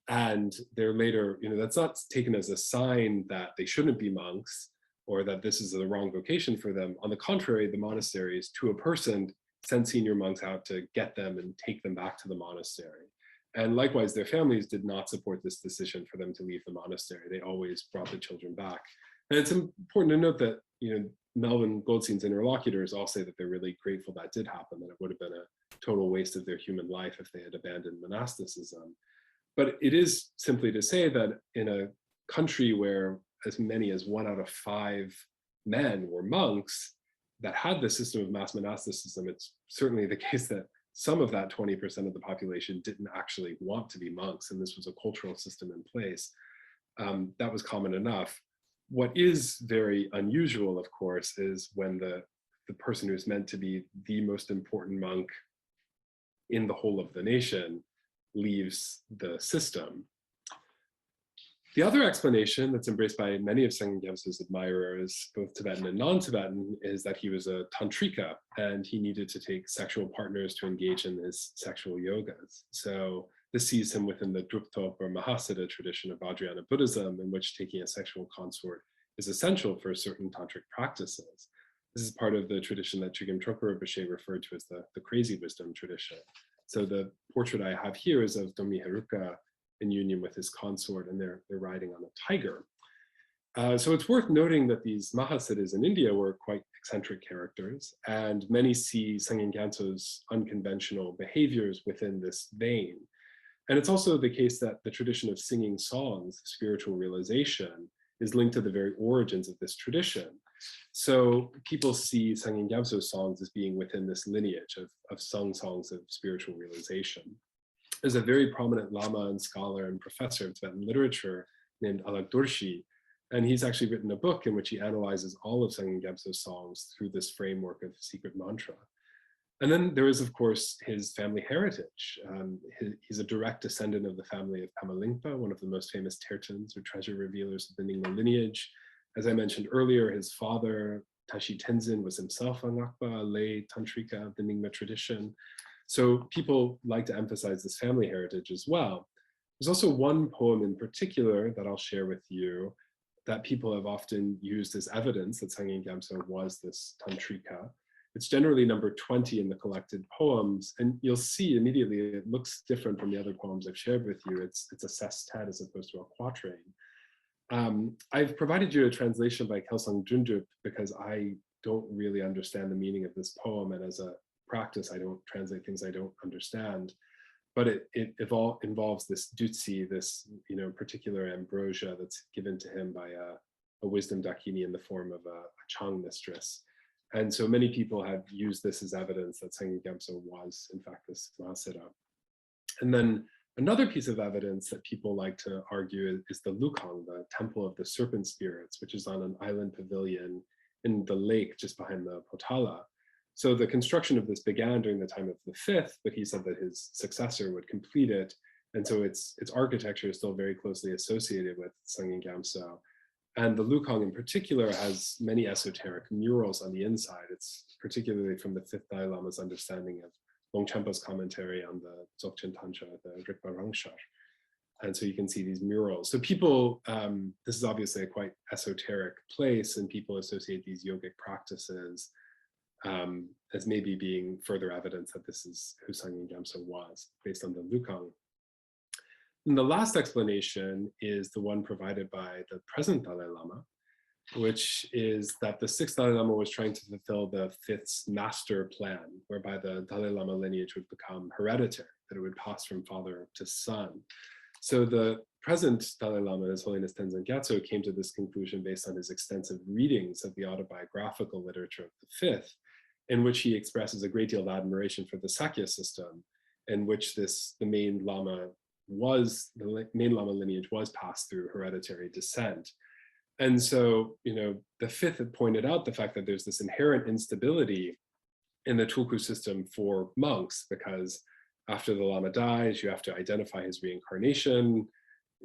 B: And they're later, that's not taken as a sign that they shouldn't be monks or that this is the wrong vocation for them. On the contrary, the monasteries, to a person, sent senior monks out to get them and take them back to the monastery. And likewise, their families did not support this decision for them to leave the monastery. They always brought the children back. And it's important to note that, Melvin Goldstein's interlocutors all say that they're really grateful that did happen, that it would have been a total waste of their human life if they had abandoned monasticism. But it is simply to say that in a country where as many as 1 out of 5 men were monks, that had this system of mass monasticism, it's certainly the case that some of that 20% of the population didn't actually want to be monks, and this was a cultural system in place. That was common enough. What is very unusual, of course, is when the person who's meant to be the most important monk in the whole of the nation leaves the system. The other explanation that's embraced by many of Tsangyang Gyatso's admirers, both Tibetan and non-Tibetan, is that he was a tantrika and he needed to take sexual partners to engage in his sexual yogas. So this sees him within the Druptop or Mahasiddha tradition of Vajrayana Buddhism, in which taking a sexual consort is essential for certain tantric practices. This is part of the tradition that Chögyam Trungpa Rinpoche referred to as the crazy wisdom tradition. So the portrait I have here is of Domi Heruka in union with his consort, and they're riding on a tiger. So it's worth noting that these Mahasiddhas in India were quite eccentric characters, and many see Tsangyang Gyatso's unconventional behaviors within this vein. And it's also the case that the tradition of singing songs, spiritual realization, is linked to the very origins of this tradition. So people see Tsangyang Gyatso songs as being within this lineage of sung songs of spiritual realization. There's a very prominent Lama and scholar and professor of Tibetan literature named Alak Dorshi, and he's actually written a book in which he analyzes all of Tsangyang Gyatso's songs through this framework of secret mantra. And then there is, of course, his family heritage. He's a direct descendant of the family of Pema Lingpa, one of the most famous tertons or treasure revealers of the Nyingma lineage. As I mentioned earlier, his father, Tashi Tenzin, was himself a Ngakpa, a lay tantrika of the Nyingma tradition. So people like to emphasize this family heritage as well. There's also one poem in particular that I'll share with you that people have often used as evidence that Tsangyang Gyatso was this tantrika. It's generally number 20 in the collected poems, and you'll see immediately it looks different from the other poems I've shared with you. It's a sestet as opposed to a quatrain. I've provided you a translation by Kelsang Junjup because I don't really understand the meaning of this poem, and as a practice, I don't translate things I don't understand. But it involves this dutsi, this particular ambrosia that's given to him by a wisdom dakini in the form of a Chang mistress. And so many people have used this as evidence that Tsangyang Gyatso was, in fact, this Mahasiddha. And then another piece of evidence that people like to argue is the Lukhang, the temple of the serpent spirits, which is on an island pavilion in the lake just behind the Potala. So the construction of this began during the time of the 5th, but he said that his successor would complete it. And so its architecture is still very closely associated with Tsangyang Gyatso. And the Lukhang in particular has many esoteric murals on the inside. It's particularly from the 5th Dalai Lama's understanding of Longchenpa's commentary on the Dzogchen Tantra, the Rikpa Rangshar. And so you can see these murals. So people, this is obviously a quite esoteric place, and people associate these yogic practices as maybe being further evidence that this is who Tsangyang Gyatso was, based on the Lukhang. And the last explanation is the one provided by the present Dalai Lama, which is that the 6th Dalai Lama was trying to fulfill the 5th's master plan, whereby the Dalai Lama lineage would become hereditary, that it would pass from father to son. So the present Dalai Lama, His Holiness Tenzin Gyatso, came to this conclusion based on his extensive readings of the autobiographical literature of the 5th, in which he expresses a great deal of admiration for the Sakya system, in which the main Lama lineage was passed through hereditary descent. And so, the 5th had pointed out the fact that there's this inherent instability in the Tulku system for monks, because after the Lama dies, you have to identify his reincarnation.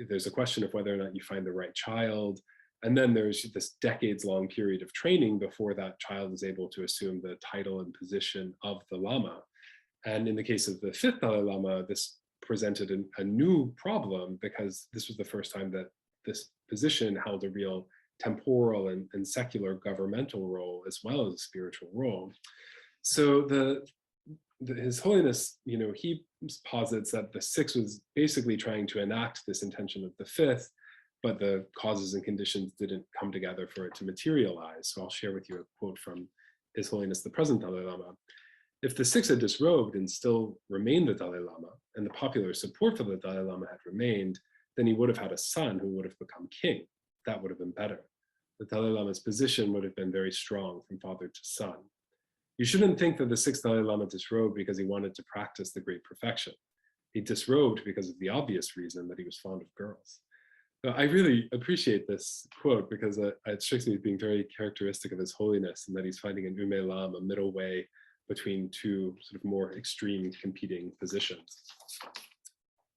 B: There's a question of whether or not you find the right child. And then there's this decades-long period of training before that child is able to assume the title and position of the Lama. And in the case of the 5th Dalai Lama, this presented a new problem, because this was the first time that this position held a real temporal and secular governmental role as well as a spiritual role. So His Holiness, he posits that the 6th was basically trying to enact this intention of the 5th, but the causes and conditions didn't come together for it to materialize. So I'll share with you a quote from His Holiness the present Dalai Lama. If the 6th had disrobed and still remained the Dalai Lama, and the popular support for the Dalai Lama had remained, then he would have had a son who would have become king. That would have been better. the Dalai Lama's position would have been very strong from father to son. You shouldn't think that the sixth Dalai Lama disrobed because he wanted to practice the great perfection. He disrobed because of the obvious reason that he was fond of girls. So I really appreciate this quote because it strikes me as being very characteristic of His Holiness, and that he's finding an Ume Lam, a middle way between two sort of more extreme competing positions.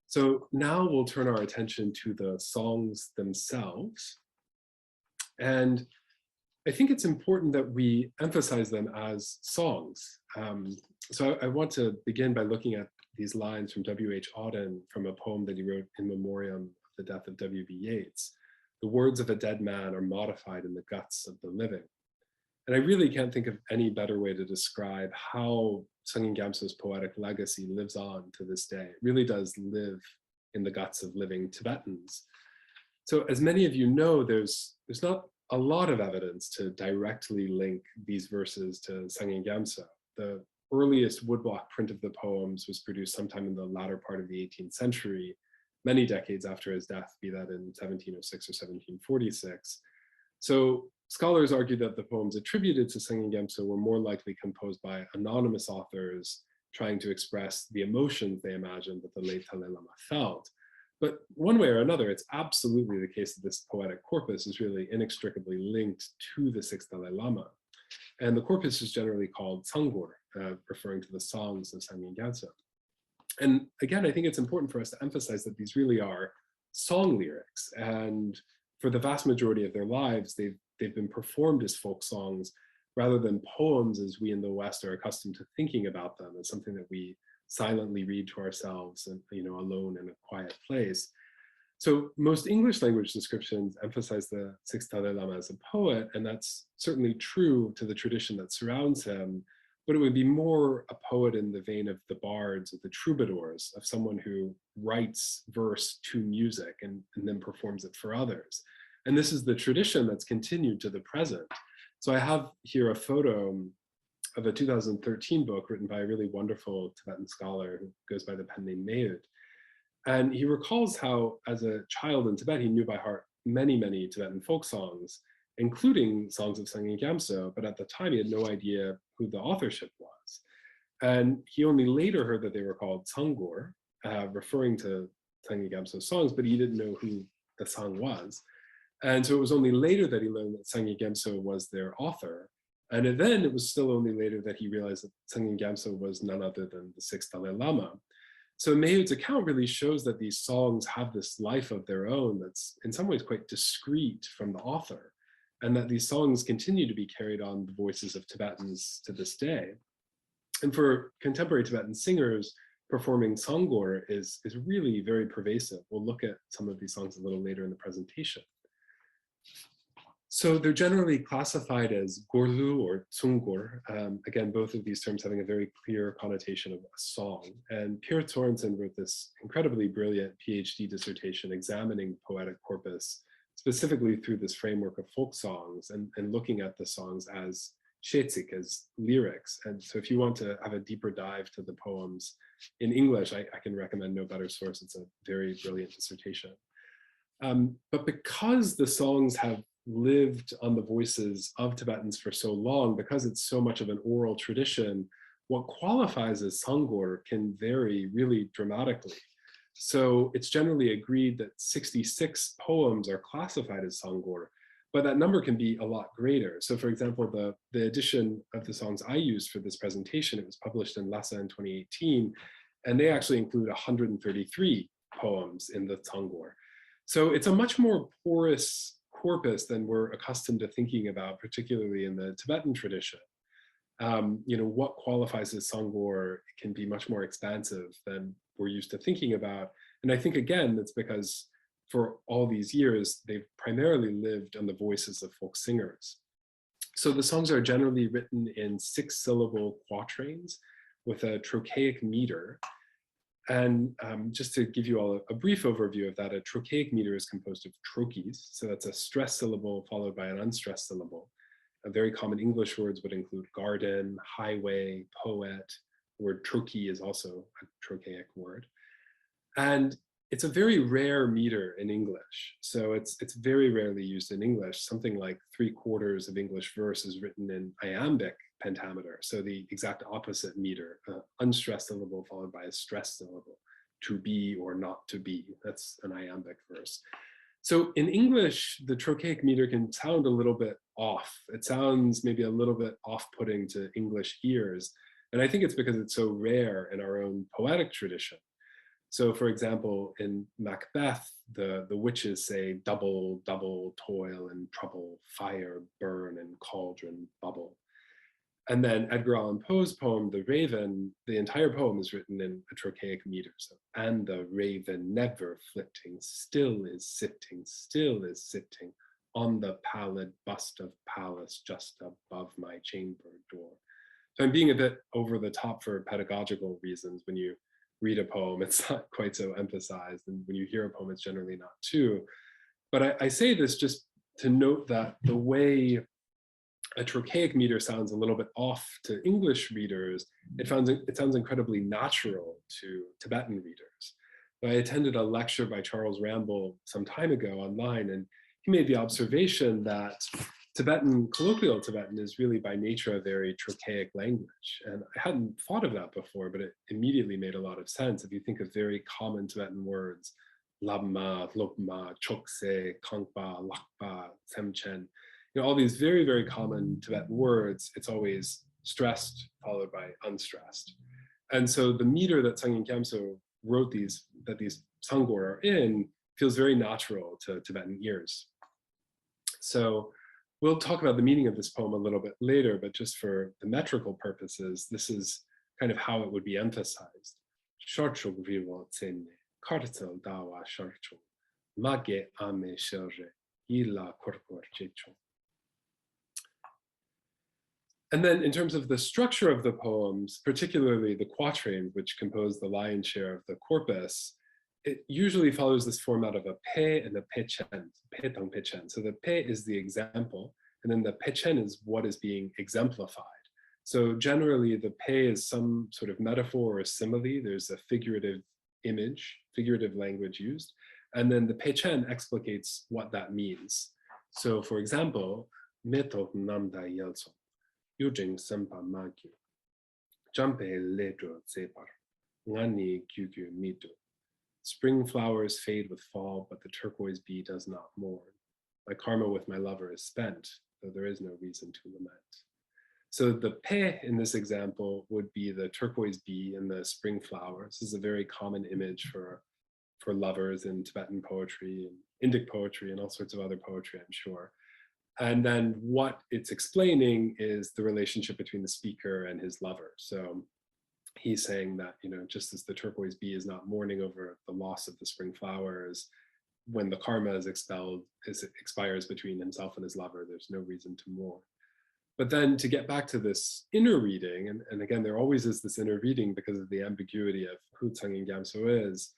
B: So now we'll turn our attention to the songs themselves. And I think it's important that we emphasize them as songs. So I want to begin by looking at these lines from W.H. Auden from a poem that he wrote in memoriam of the death of W.B. Yeats. The words of a dead man are modified in the guts of the living. And I really can't think of any better way to describe how Tsangyang Gyatso's poetic legacy lives on to this day. It really does live in the guts of living Tibetans. So as many of you know, there's not a lot of evidence to directly link these verses to Tsangyang Gyatso. The earliest woodblock print of the poems was produced sometime in the latter part of the 18th century, many decades after his death, be that in 1706 or 1746. So scholars argue that the poems attributed to Tsangyang Gyatso were more likely composed by anonymous authors trying to express the emotions they imagined that the late Dalai Lama felt. But one way or another, it's absolutely the case that this poetic corpus is really inextricably linked to the sixth Dalai Lama. And the corpus is generally called Tsanggor, referring to the songs of Tsangyang Gyatso. And again, I think it's important for us to emphasize that these really are song lyrics. And for the vast majority of their lives, they've been performed as folk songs rather than poems as we in the West are accustomed to thinking about them as something that we silently read to ourselves and, alone in a quiet place. So most English language descriptions emphasize the sixth Dalai Lama as a poet, and that's certainly true to the tradition that surrounds him, but it would be more a poet in the vein of the bards or the troubadours, of someone who writes verse to music and then performs it for others. And this is the tradition that's continued to the present. So I have here a photo of a 2013 book written by a really wonderful Tibetan scholar who goes by the pen name Dowd. And he recalls how, as a child in Tibet, he knew by heart many, many Tibetan folk songs, including songs of Tsangyang Gyatso, but at the time he had no idea who the authorship was. And he only later heard that they were called Tsanggor, referring to Tsangyang Gyatso's songs, but he didn't know who the song was. And so it was only later that he learned that Tsangyang Gyatso was their author. And then it was still only later that he realized that Tsangyang Gyatso was none other than the sixth Dalai Lama. So Dowd's account really shows that these songs have this life of their own that's in some ways quite discrete from the author, and that these songs continue to be carried on the voices of Tibetans to this day. And for contemporary Tibetan singers, performing Tsanggor is really very pervasive. We'll look at some of these songs a little later in the presentation. So they're generally classified as gorlu or tsunggor. Again, both of these terms having a very clear connotation of a song. And Pierre Sorensen wrote this incredibly brilliant PhD dissertation examining poetic corpus, specifically through this framework of folk songs and looking at the songs as shetsik, as lyrics. And so if you want to have a deeper dive to the poems in English, I can recommend no better source. It's a very brilliant dissertation. But because the songs have lived on the voices of Tibetans for so long, because it's so much of an oral tradition, what qualifies as Tsanggor can vary really dramatically. So it's generally agreed that 66 poems are classified as Tsanggor, but that number can be a lot greater. So for example, the edition of the songs I used for this presentation, it was published in Lhasa in 2018, and they actually include 133 poems in the Tsanggor. So it's a much more porous corpus than we're accustomed to thinking about, particularly in the Tibetan tradition. What qualifies as Tsanggor can be much more expansive than we're used to thinking about. And I think, again, that's because for all these years, they've primarily lived on the voices of folk singers. So the songs are generally written in 6-syllable quatrains with a trochaic meter. And just to give you all a brief overview of that, a trochaic meter is composed of trochees. So that's a stressed syllable followed by an unstressed syllable. Very common English words would include garden, highway, poet. The word trochee is also a trochaic word. And it's a very rare meter in English. So it's very rarely used in English. Something like 3/4 of English verse is written in iambic pentameter. So the exact opposite meter, unstressed syllable followed by a stressed syllable, to be or not to be. That's an iambic verse. So in English, the trochaic meter can sound a little bit off. It sounds maybe a little bit off-putting to English ears. And I think it's because it's so rare in our own poetic tradition. So for example, in Macbeth, the witches say double, double, toil and trouble, fire, burn, and cauldron, bubble. And then Edgar Allan Poe's poem, The Raven, the entire poem is written in a trochaic meter. So, and the raven never flitting, still is sitting on the pallid bust of Pallas just above my chamber door. So I'm being a bit over the top for pedagogical reasons. When you read a poem, it's not quite so emphasized. And when you hear a poem, it's generally not too. But I say this just to note that the way a trochaic meter sounds a little bit off to English readers, it sounds incredibly natural to Tibetan readers. I attended a lecture by Charles Ramble some time ago online, and he made the observation that colloquial Tibetan is really by nature a very trochaic language. And I hadn't thought of that before, but it immediately made a lot of sense. If you think of very common Tibetan words, labma, lopma, chokse, kangpa, lakpa, semchen, all these very, very common Tibetan words, it's always stressed followed by unstressed. And so the meter that Tsangyang Gyatso wrote that these Sanggor are in feels very natural to Tibetan ears. So we'll talk about the meaning of this poem a little bit later, but just for the metrical purposes, this is kind of how it would be emphasized. Shorcho grivo tsene, kartel dawa shorcho, mage ame shelre, ila korkor checho. And then in terms of the structure of the poems, particularly the quatrains, which compose the lion's share of the corpus, it usually follows this format of a pe and a pechen, petang pechen. So the pe is the example, and then the pechen is what is being exemplified. So generally the pe is some sort of metaphor or simile. There's a figurative image, figurative language used, and then the pechen explicates what that means. So for example, meto namda yelso. Yujing sempa magyu, jampe ledro tsepar, ngani gyugyu mitu. Spring flowers fade with fall, but the turquoise bee does not mourn. My karma with my lover is spent, though there is no reason to lament. So the pe in this example would be the turquoise bee and the spring flowers. This is a very common image for lovers in Tibetan poetry and Indic poetry and all sorts of other poetry, I'm sure. And then what it's explaining is the relationship between the speaker and his lover. So he's saying that, just as the turquoise bee is not mourning over the loss of the spring flowers, when the karma is expelled, as it expires between himself and his lover, there's no reason to mourn. But then to get back to this inner reading, and again, there always is this inner reading because of the ambiguity of who Tsangyang Gyatso is,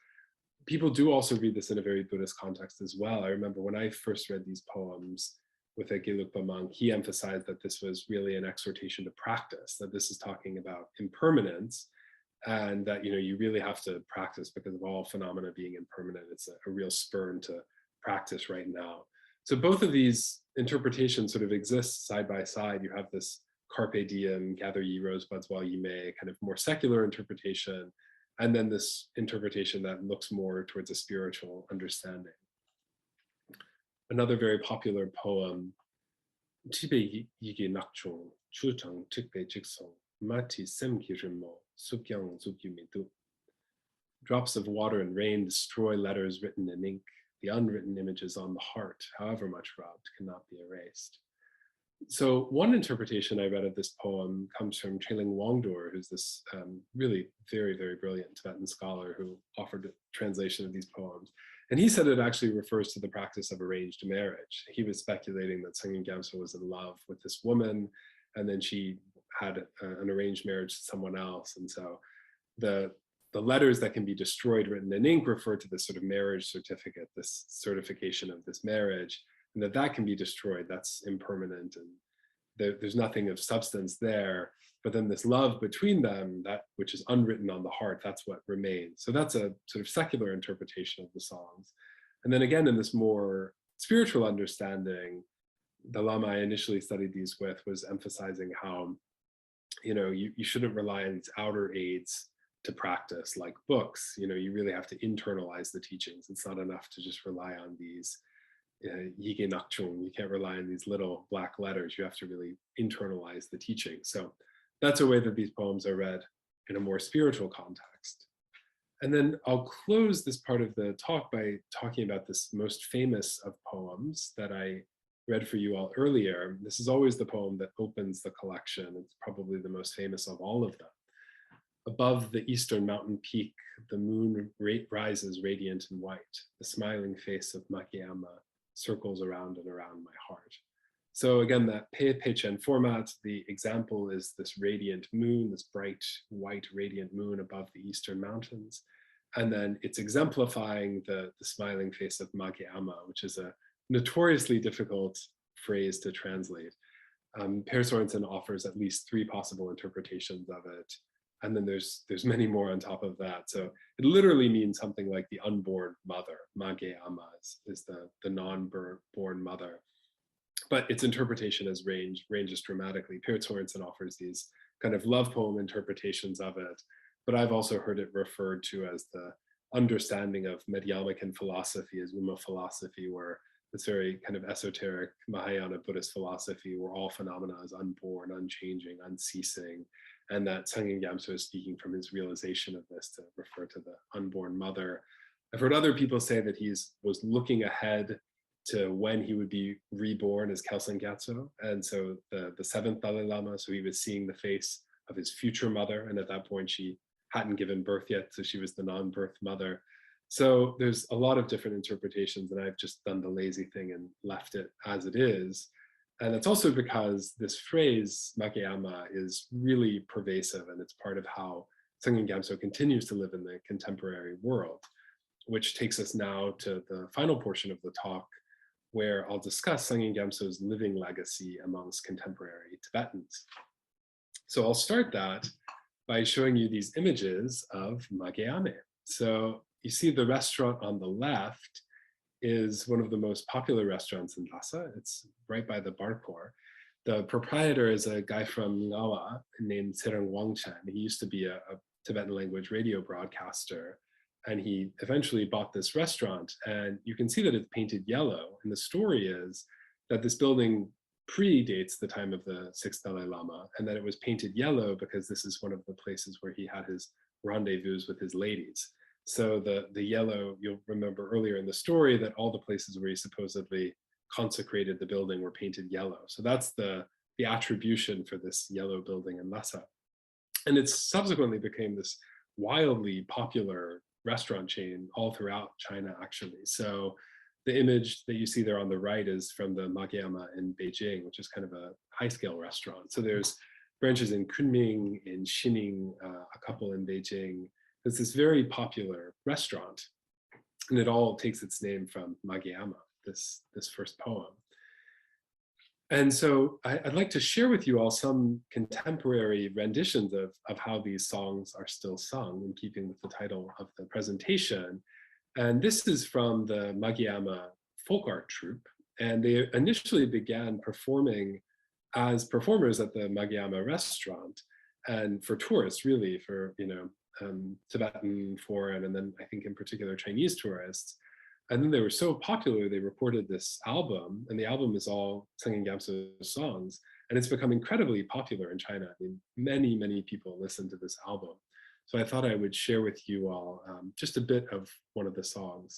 B: people do also read this in a very Buddhist context as well. I remember when I first read these poems, with a Gelugpa monk, he emphasized that this was really an exhortation to practice, that this is talking about impermanence, and that you really have to practice because of all phenomena being impermanent. It's a real spurn to practice right now. So both of these interpretations sort of exist side by side. You have this carpe diem, gather ye rosebuds while ye may, kind of more secular interpretation, and then this interpretation that looks more towards a spiritual understanding. Another very popular poem, Tibet yige nakchong, chutang tikpe jiksong, mati semki rimo, sukyang zukyumidu. Drops of water and rain destroy letters written in ink. The unwritten images on the heart, however much rubbed, cannot be erased. So one interpretation I read of this poem comes from Trailing Wangdur, who's this really very, very brilliant Tibetan scholar who offered a translation of these poems. And he said it actually refers to the practice of arranged marriage. He was speculating that Tsangyang Gyatso was in love with this woman, and then she had an arranged marriage to someone else. And so the letters that can be destroyed written in ink refer to this sort of marriage certificate, this certification of this marriage, and that can be destroyed. That's impermanent there's nothing of substance there, but then this love between them, that which is unwritten on the heart, that's what remains. So that's a sort of secular interpretation of the songs. And then again, in this more spiritual understanding, the Lama I initially studied these with was emphasizing how, you shouldn't rely on these outer aids to practice, like books. You really have to internalize the teachings. It's not enough to just rely on these yige nakchung. You can't rely on these little black letters. You have to really internalize the teaching. So that's a way that these poems are read in a more spiritual context. And then I'll close this part of the talk by talking about this most famous of poems that I read for you all earlier. This is always the poem that opens the collection. It's probably the most famous of all of them. Above the eastern mountain peak, the moon rises radiant and white. The smiling face of Makiyama circles around and around my heart. So again, that Pei Chen format, the example is this radiant moon, this bright white radiant moon above the eastern mountains. And then it's exemplifying the smiling face of Makiyama, which is a notoriously difficult phrase to translate. Per Sorensen offers at least 3 possible interpretations of it. And then there's many more on top of that. So it literally means something like the unborn mother. Makiyama is the non-born mother. But its interpretation ranges dramatically. Per Sorensen offers these kind of love poem interpretations of it. But I've also heard it referred to as the understanding of Madhyamakan philosophy, as Uma philosophy, where this very kind of esoteric Mahayana Buddhist philosophy, where all phenomena is unborn, unchanging, unceasing, and that Tsangyang Gyatso is speaking from his realization of this to refer to the unborn mother. I've heard other people say that was looking ahead to when he would be reborn as Tsangyang Gyatso, and so the 7th Dalai Lama, so he was seeing the face of his future mother, and at that point she hadn't given birth yet, so she was the non-birth mother. So there's a lot of different interpretations, and I've just done the lazy thing and left it as it is. And it's also because this phrase, Makiyama, is really pervasive, and it's part of how Tsangyang Gyatso continues to live in the contemporary world, which takes us now to the final portion of the talk, where I'll discuss Tsangyang Gyatso's living legacy amongst contemporary Tibetans. So I'll start that by showing you these images of Makiyama. So you see the restaurant on the left is one of the most popular restaurants in Lhasa. It's right by the Barkor. The proprietor is a guy from Ngawa named Tserang Wangchen. He used to be a Tibetan language radio broadcaster, and he eventually bought this restaurant. And you can see that it's painted yellow. And the story is that this building predates the time of the 6th Dalai Lama, and that it was painted yellow because this is one of the places where he had his rendezvous with his ladies. So the yellow, you'll remember earlier in the story that all the places where he supposedly consecrated the building were painted yellow. So that's the attribution for this yellow building in Lhasa. And it subsequently became this wildly popular restaurant chain all throughout China, actually. So the image that you see there on the right is from the Makiyama in Beijing, which is kind of a high-scale restaurant. So there's branches in Kunming, in Xining, a couple in Beijing. It's this very popular restaurant, and it all takes its name from Makiyama, this first poem. And so I'd like to share with you all some contemporary renditions of how these songs are still sung, in keeping with the title of the presentation. And this is from the Makiyama folk art troupe. And they initially began performing as performers at the Makiyama restaurant, and for tourists, really, for Tibetan, foreign, and then I think in particular Chinese tourists. And then they were so popular, they recorded this album, and the album is all Tsangyang Gyatso's songs, and it's become incredibly popular in China. I mean, many, many people listen to this album. So I thought I would share with you all just a bit of one of the songs.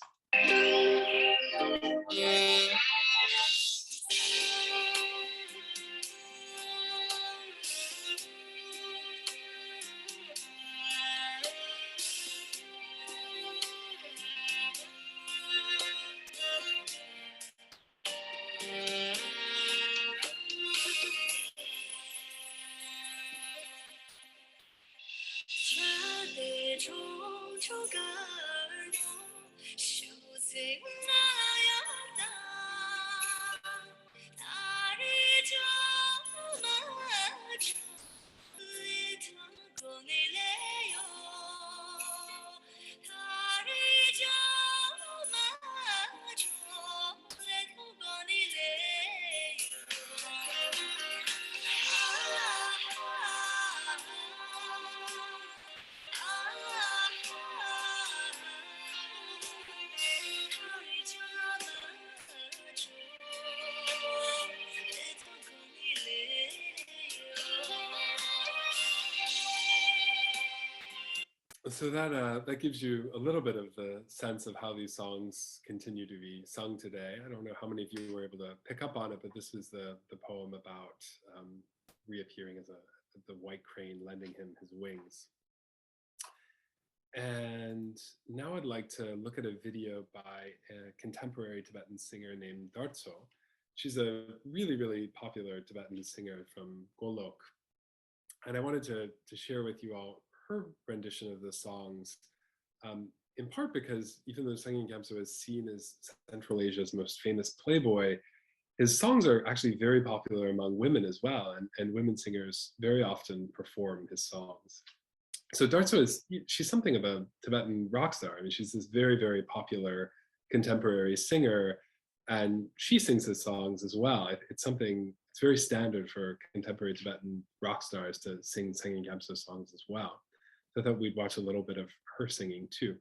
B: So that gives you a little bit of the sense of how these songs continue to be sung today. I don't know how many of you were able to pick up on it, but this was the poem about reappearing as the white crane lending him his wings. And now I'd like to look at a video by a contemporary Tibetan singer named Gyatso. She's a really, really popular Tibetan singer from Golok. And I wanted to share with you all her rendition of the songs, in part because even though Tsangyang Gyatso is seen as Central Asia's most famous playboy, his songs are actually very popular among women as well, and women singers very often perform his songs. So Gyatso she's something of a Tibetan rock star. I mean, she's this very, very popular contemporary singer, and she sings his songs as well. It's very standard for contemporary Tibetan rock stars to sing Tsangyang Gyatso songs as well. So I thought we'd watch a little bit of her singing too.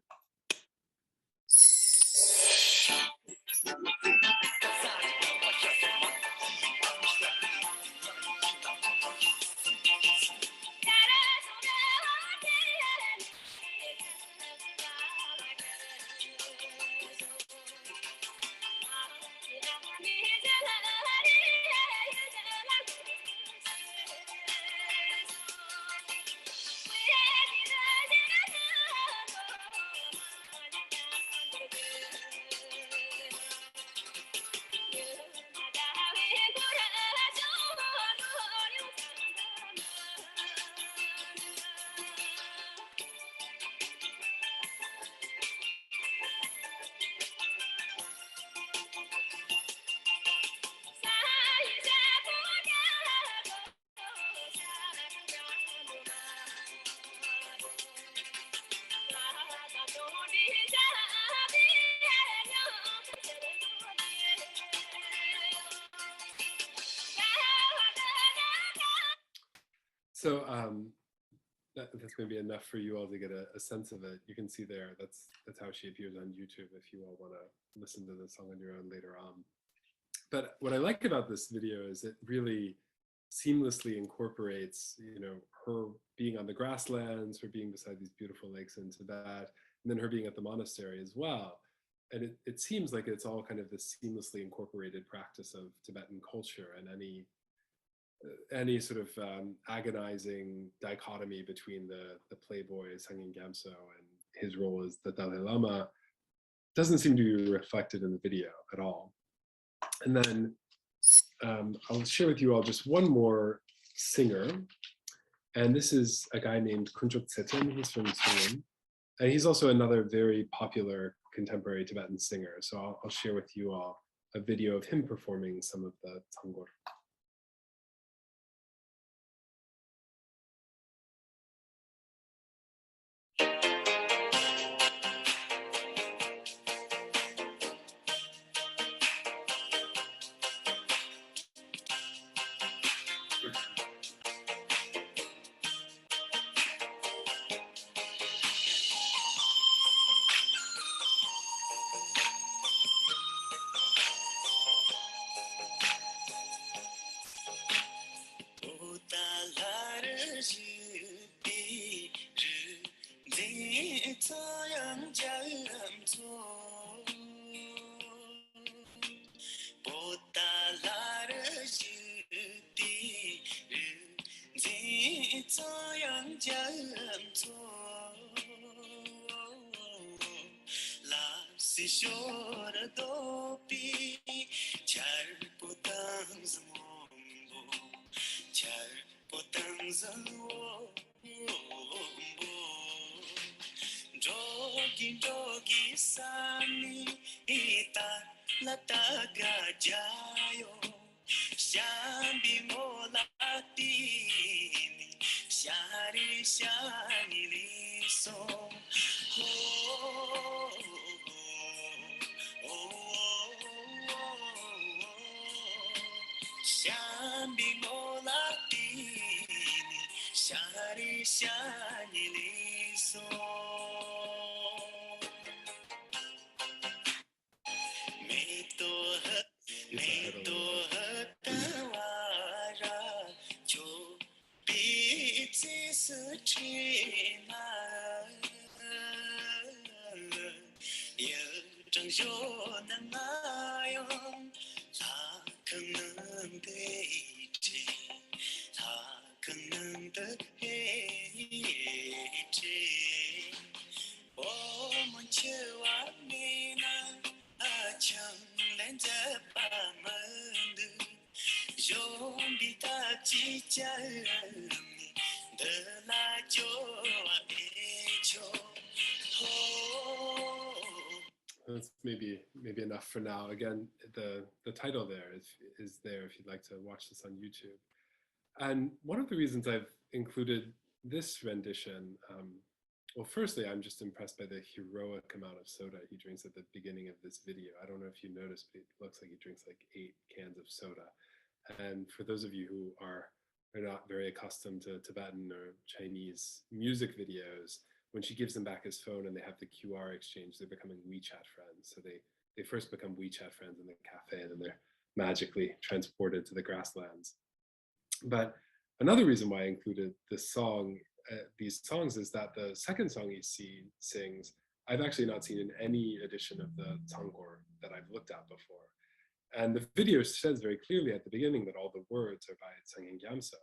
B: So that's maybe enough for you all to get a sense of it. You can see there, that's how she appears on YouTube if you all want to listen to the song on your own later on. But what I like about this video is it really seamlessly incorporates, her being on the grasslands, her being beside these beautiful lakes in Tibet, and then her being at the monastery as well. And it seems like it's all kind of this seamlessly incorporated practice of Tibetan culture, and any sort of agonizing dichotomy between the playboy Tsangyang Gyatso and his role as the Dalai Lama doesn't seem to be reflected in the video at all. And then I'll share with you all just one more singer. And this is a guy named Kunjuk Tsetin. He's from Sweden. And he's also another very popular contemporary Tibetan singer. So I'll share with you all a video of him performing some of the Tanggor. That's maybe enough for now. Again, the title there is there if you'd like to watch this on YouTube. And one of the reasons I've included this rendition, well, firstly, I'm just impressed by the heroic amount of soda he drinks at the beginning of this video. I don't know if you noticed, but it looks like he drinks like 8 cans of soda. And for those of you who are not very accustomed to Tibetan or Chinese music videos, when she gives him back his phone and they have the QR exchange, they're becoming WeChat friends. So they first become WeChat friends in the cafe, and then they're magically transported to the grasslands. But another reason why I included this song, these songs, is that the second song he sings, I've actually not seen in any edition of the Tsangyang that I've looked at before. And the video says very clearly at the beginning that all the words are by Tsangyang Gyatso.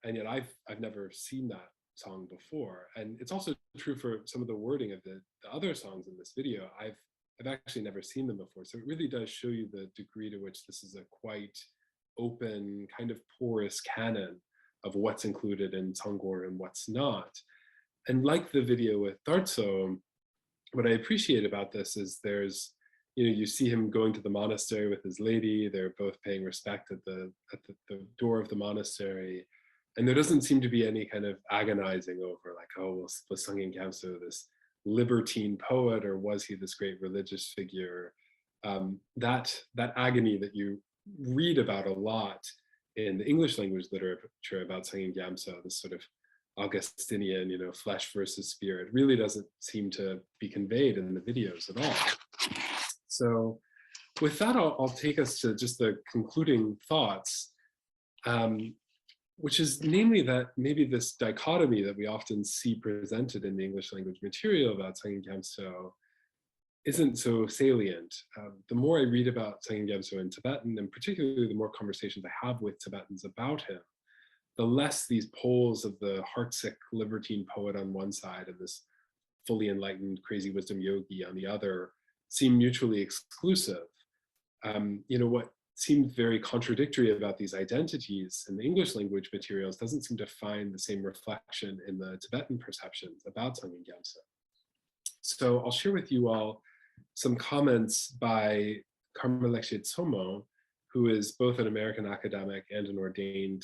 B: And yet I've never seen that song before. And it's also true for some of the wording of the other songs in this video. I've actually never seen them before. So it really does show you the degree to which this is a quite open, kind of porous canon of what's included in Tsangyang and what's not. And like the video with Dartso, what I appreciate about this is there's, you see him going to the monastery with his lady. They're both paying respect at the door of the monastery. And there doesn't seem to be any kind of agonizing over like, oh, was Tsangyang Gyatso this libertine poet, or was he this great religious figure? That agony that you read about a lot in the English language literature about Tsangyang Gyatso, this sort of Augustinian, flesh versus spirit, really doesn't seem to be conveyed in the videos at all. So with that, I'll take us to just the concluding thoughts, which is namely that maybe this dichotomy that we often see presented in the English language material about Tsangyang Gyatso isn't so salient. The more I read about Tsangyang Gyatso in Tibetan, and particularly the more conversations I have with Tibetans about him, the less these poles of the heartsick libertine poet on one side and this fully enlightened crazy wisdom yogi on the other seem mutually exclusive. What seemed very contradictory about these identities in the English language materials doesn't seem to find the same reflection in the Tibetan perceptions about Tsangyang Gyatso. So I'll share with you all some comments by Karmalekshye Tsomo, who is both an American academic and an ordained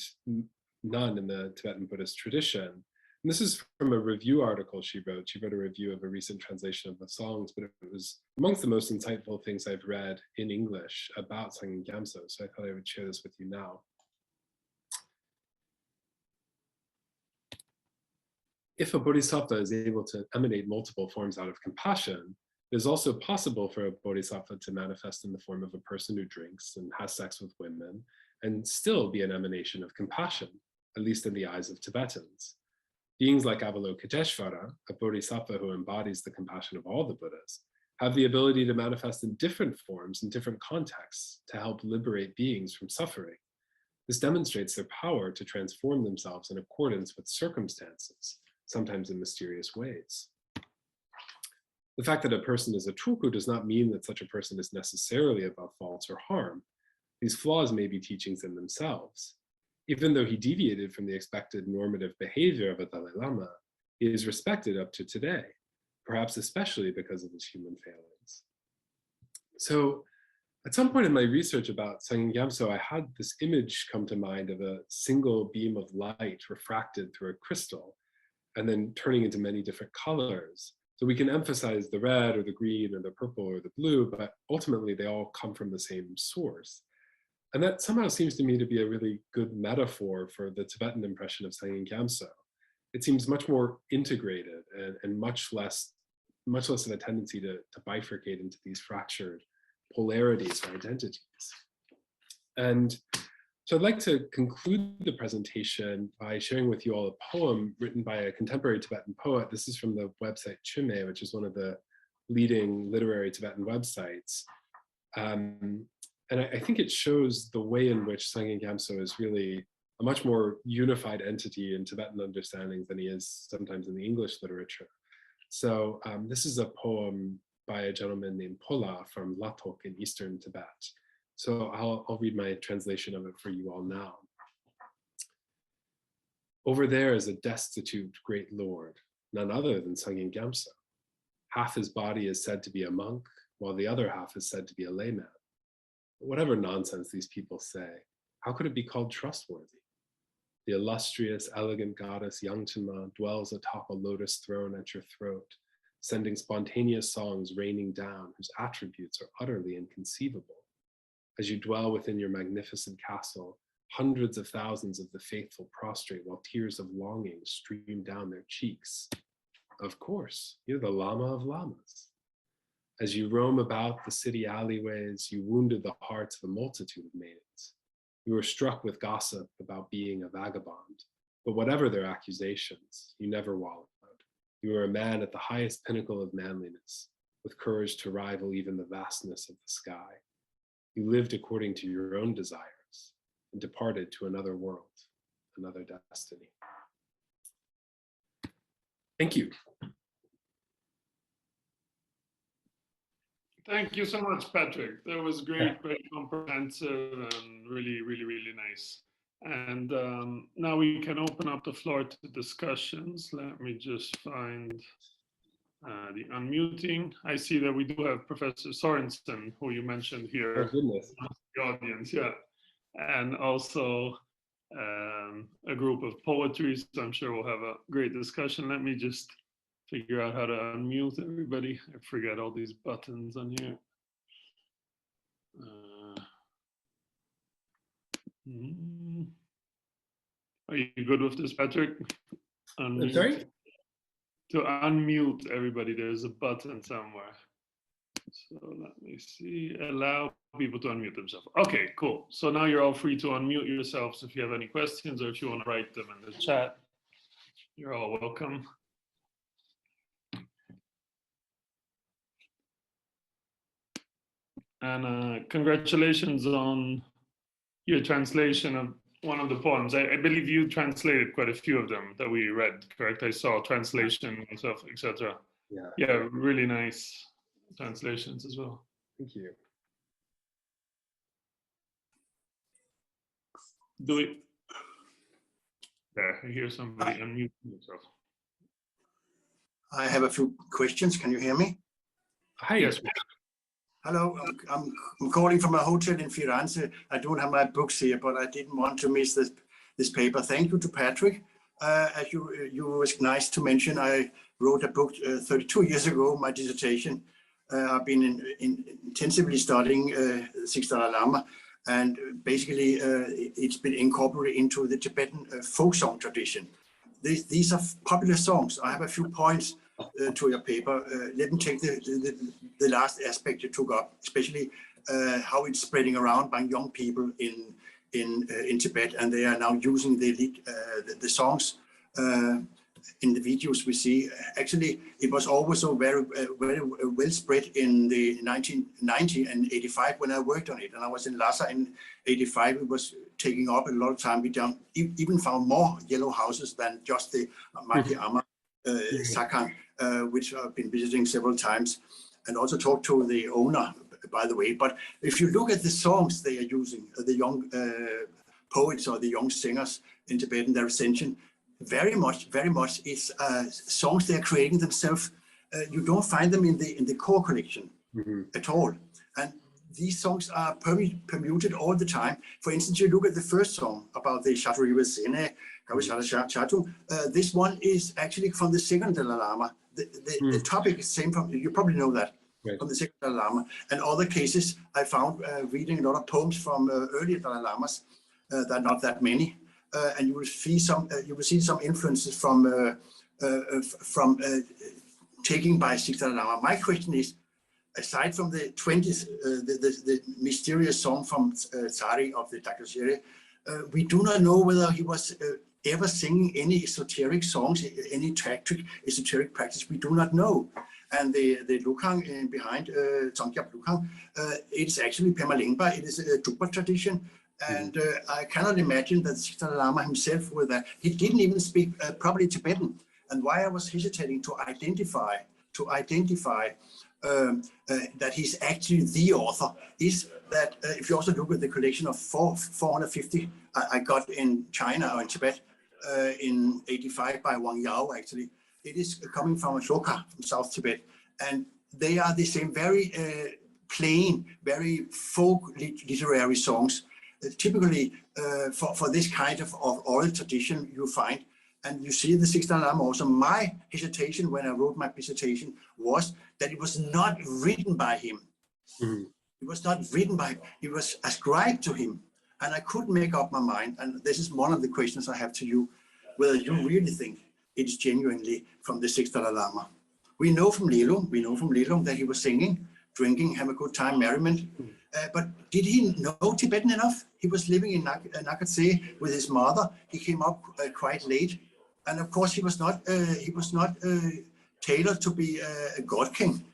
B: nun in the Tibetan Buddhist tradition. And this is from a review article she wrote. She wrote a review of a recent translation of the songs, but it was amongst the most insightful things I've read in English about Tsangyang Gyatso. So I thought I would share this with you now. If a bodhisattva is able to emanate multiple forms out of compassion, it is also possible for a bodhisattva to manifest in the form of a person who drinks and has sex with women and still be an emanation of compassion, at least in the eyes of Tibetans. Beings like Avalokiteshvara, a bodhisattva who embodies the compassion of all the Buddhas, have the ability to manifest in different forms in different contexts to help liberate beings from suffering. This demonstrates their power to transform themselves in accordance with circumstances, sometimes in mysterious ways. The fact that a person is a tulku does not mean that such a person is necessarily above faults or harm. These flaws may be teachings in themselves. Even though he deviated from the expected normative behavior of a Dalai Lama, he is respected up to today, perhaps especially because of his human failings. So at some point in my research about Tsangyang Gyatso, I had this image come to mind of a single beam of light refracted through a crystal and then turning into many different colors. So we can emphasize the red or the green or the purple or the blue, but ultimately they all come from the same source. And that somehow seems to me to be a really good metaphor for the Tibetan impression of Tsangyang Gyatso. It seems much more integrated and much less of a tendency to bifurcate into these fractured polarities or identities. And so I'd like to conclude the presentation by sharing with you all a poem written by a contemporary Tibetan poet. This is from the website Chime, which is one of the leading literary Tibetan websites. And I think it shows the way in which Tsangyang Gyatso is really a much more unified entity in Tibetan understandings than he is sometimes in the English literature. So this is a poem by a gentleman named Pola from Latok in eastern Tibet. So I'll read my translation of it for you all now. Over there is a destitute great lord, none other than Tsangyang Gyatso. Half his body is said to be a monk, while the other half is said to be a layman. But whatever nonsense these people say, how could it be called trustworthy? The illustrious, elegant goddess Yangchenma dwells atop a lotus throne at your throat, sending spontaneous songs raining down whose attributes are utterly inconceivable. As you dwell within your magnificent castle, hundreds of thousands of the faithful prostrate while tears of longing stream down their cheeks. Of course, you're the Lama of Lamas. As you roam about the city alleyways, you wounded the hearts of a multitude of maidens. You were struck with gossip about being a vagabond, but whatever their accusations, you never wallowed. You were a man at the highest pinnacle of manliness, with courage to rival even the vastness of the sky. You lived according to your own desires and departed to another world, another destiny. Thank you.
A: Thank you so much, Patrick. That was great, very comprehensive, and really, really, really nice. And now we can open up the floor to discussions. Let me just find the unmuting. I see that we do have Professor Sorensen, who you mentioned here.
B: Oh, goodness.
A: The audience, yeah. And also a group of poetry, so I'm sure we'll have a great discussion. Let me just figure out how to unmute everybody. I forget all these buttons on here. Are you good with this, Patrick?
B: I'm sorry?
A: To unmute everybody, there's a button somewhere. So let me see, allow people to unmute themselves. Okay, cool. So now you're all free to unmute yourselves if you have any questions or if you want to write them in the chat. You're all welcome. And congratulations on your translation of one of the poems. I believe you translated quite a few of them that we read, correct? I saw translation and stuff, etc. Yeah, really nice translations as well.
B: Thank you.
A: Do we? There, I hear somebody unmute themselves.
C: I have a few questions. Can you hear me?
B: Hi.
A: Yes.
C: Hello, I'm calling from a hotel in Firenze. I don't have my books here, but I didn't want to miss this paper. Thank you to Patrick. As you was nice to mention, I wrote a book 32 years ago, my dissertation. I've been intensively studying Sixth Dalai Lama, and basically it's been incorporated into the Tibetan folk song tradition. These are popular songs. I have a few points to your paper. Let me take the last aspect you took up, especially how it's spreading around by young people in Tibet, and they are now using the songs in the videos we see. Actually, it was always so very well spread in the 1990 and 85 when I worked on it, and I was in Lhasa in 85. It was taking up a lot of time. We even found more yellow houses than just the Maki Amma Sakang, which I've been visiting several times, and also talked to the owner, by the way. But if you look at the songs they are using, the young poets or the young singers in Tibetan, their ascension, very much is songs they are creating themselves. You don't find them in the core collection at all. And these songs are permuted all the time. For instance, you look at the first song about the Shatriva Sene, this one is actually from the second Dalai Lama. The topic is same from, you probably know that, right, from the second Dalai Lama. And other cases, I found reading a lot of poems from earlier Dalai Lamas, there are not that many. And you will see some influences from taking by Sixth Dalai Lama. My question is, aside from the 20s, the mysterious song from Tsari of the Dakoshere, we do not know whether he was ever singing any esoteric songs, any tactic esoteric practice. We do not know. and the Lukhang behind Tsangyang Lukhang, it's actually Pema Lingpa. It is a Drukpa tradition. And I cannot imagine that Sixth Dalai Lama himself with that. He didn't even speak properly Tibetan. And why I was hesitating to identify that he's actually the author is that if you also look at the collection of 450 I got in China or in Tibet in 85 by Wang Yao, actually, it is coming from Shoka, from South Tibet. And they are the same, very plain, very folk literary songs. Typically for this kind of oral tradition you find, and you see the Sixth Dalai Lama also. My hesitation when I wrote my dissertation was that it was not written by him. It was not written by him. It was ascribed to him. And I couldn't make up my mind. And this is one of the questions I have to you, whether you really think it is genuinely from the Sixth Dalai Lama. We know from Lelung that he was singing, drinking, have a good time, merriment. But did he know Tibetan enough? He was living in Nakatse with his mother. He came up quite late, and of course he was not tailored to be a god king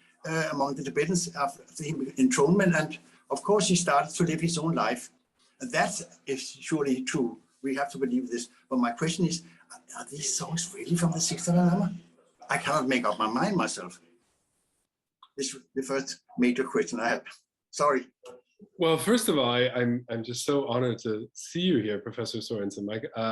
C: among the Tibetans after his enthronement. And of course he started to live his own life. And that is surely true. We have to believe this. But my question is, are these songs really from the Sixth Dalai Lama? I cannot make up my mind myself. This is the first major question I have. Sorry.
B: Well, first of all, I'm just so honored to see you here, Professor Sorensen.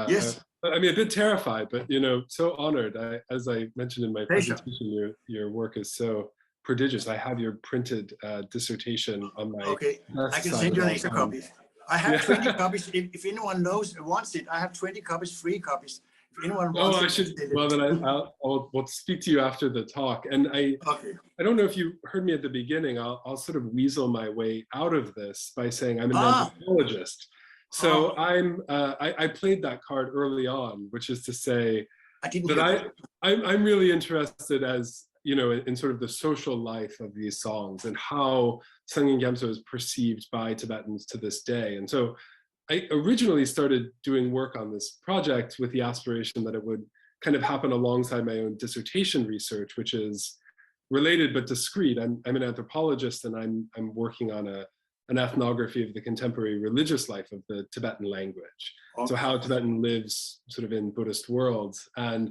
C: Yes.
B: I mean, a bit terrified, but so honored. As I mentioned in my presentation, your work is so prodigious. I have your printed dissertation on my.
C: Okay, I can send you an extra copy. I have 20 copies. If anyone wants it, I have 20 copies, free copies. If anyone wants
B: well, then I'll speak to you after the talk. And I don't know if you heard me at the beginning. I'll sort of weasel my way out of this by saying I'm an anthropologist. So I played that card early on, which is to say I'm really interested in sort of the social life of these songs and how Tsangyang Gyatso is perceived by Tibetans to this day. And so I originally started doing work on this project with the aspiration that it would kind of happen alongside my own dissertation research, which is related but discrete. I'm an anthropologist, and I'm working on an ethnography of the contemporary religious life of the Tibetan language. So how Tibetan lives sort of in Buddhist worlds. And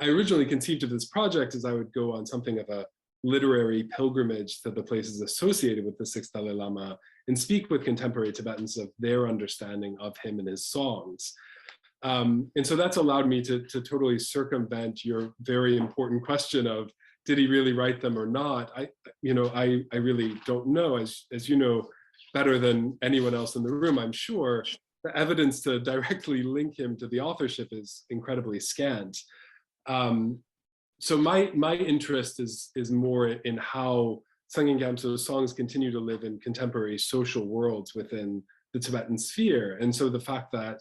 B: I originally conceived of this project as I would go on something of a literary pilgrimage to the places associated with the Sixth Dalai Lama and speak with contemporary Tibetans of their understanding of him and his songs. And so that's allowed me to totally circumvent your very important question of, did he really write them or not? I really don't know. As you know better than anyone else in the room, I'm sure, the evidence to directly link him to the authorship is incredibly scant. So my interest is more in how Tsangyang Gyatso's songs continue to live in contemporary social worlds within the Tibetan sphere. And so the fact that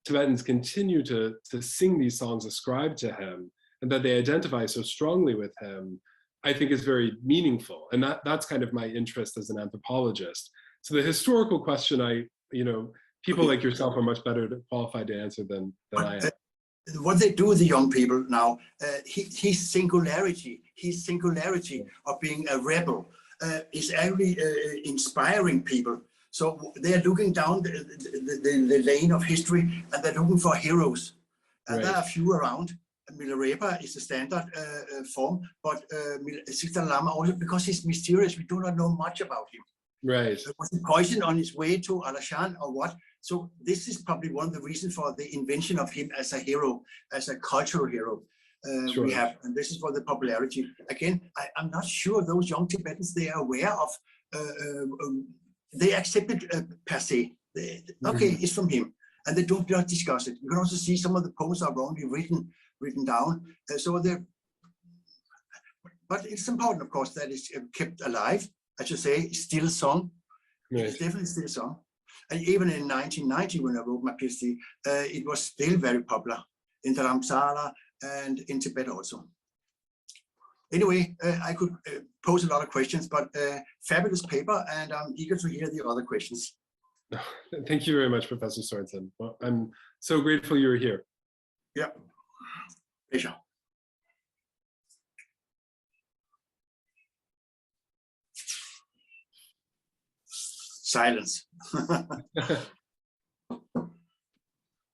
B: Tibetans continue to sing these songs ascribed to him and that they identify so strongly with him, I think is very meaningful. And that's kind of my interest as an anthropologist. So the historical question, people like yourself are much better qualified to answer than I am.
C: What they do with the young people now, his singularity of being a rebel is actually inspiring people. So they are looking down the lane of history, and they're looking for heroes. And there are few around. Milarepa is the standard form, but Sixth Dalai Lama, only because he's mysterious, we do not know much about him.
B: Right.
C: Was he poisoned on his way to Alashan or what? So this is probably one of the reasons for the invention of him as a hero, as a cultural hero we have. And this is for the popularity. Again, I'm not sure those young Tibetans, they are aware of, they accept it per se. It's from him. And they don't discuss it. You can also see some of the poems are wrongly written down. But it's important, of course, that it's kept alive. I should say, still sung. It's definitely still sung. And even in 1990, when I wrote my PhD, it was still very popular in Dharamsala and in Tibet also. Anyway, I could pose a lot of questions, but fabulous paper, and I'm eager to hear the other questions.
B: Thank you very much, Professor Sorensen. Well, I'm so grateful you were here.
C: Yeah, pleasure. silence.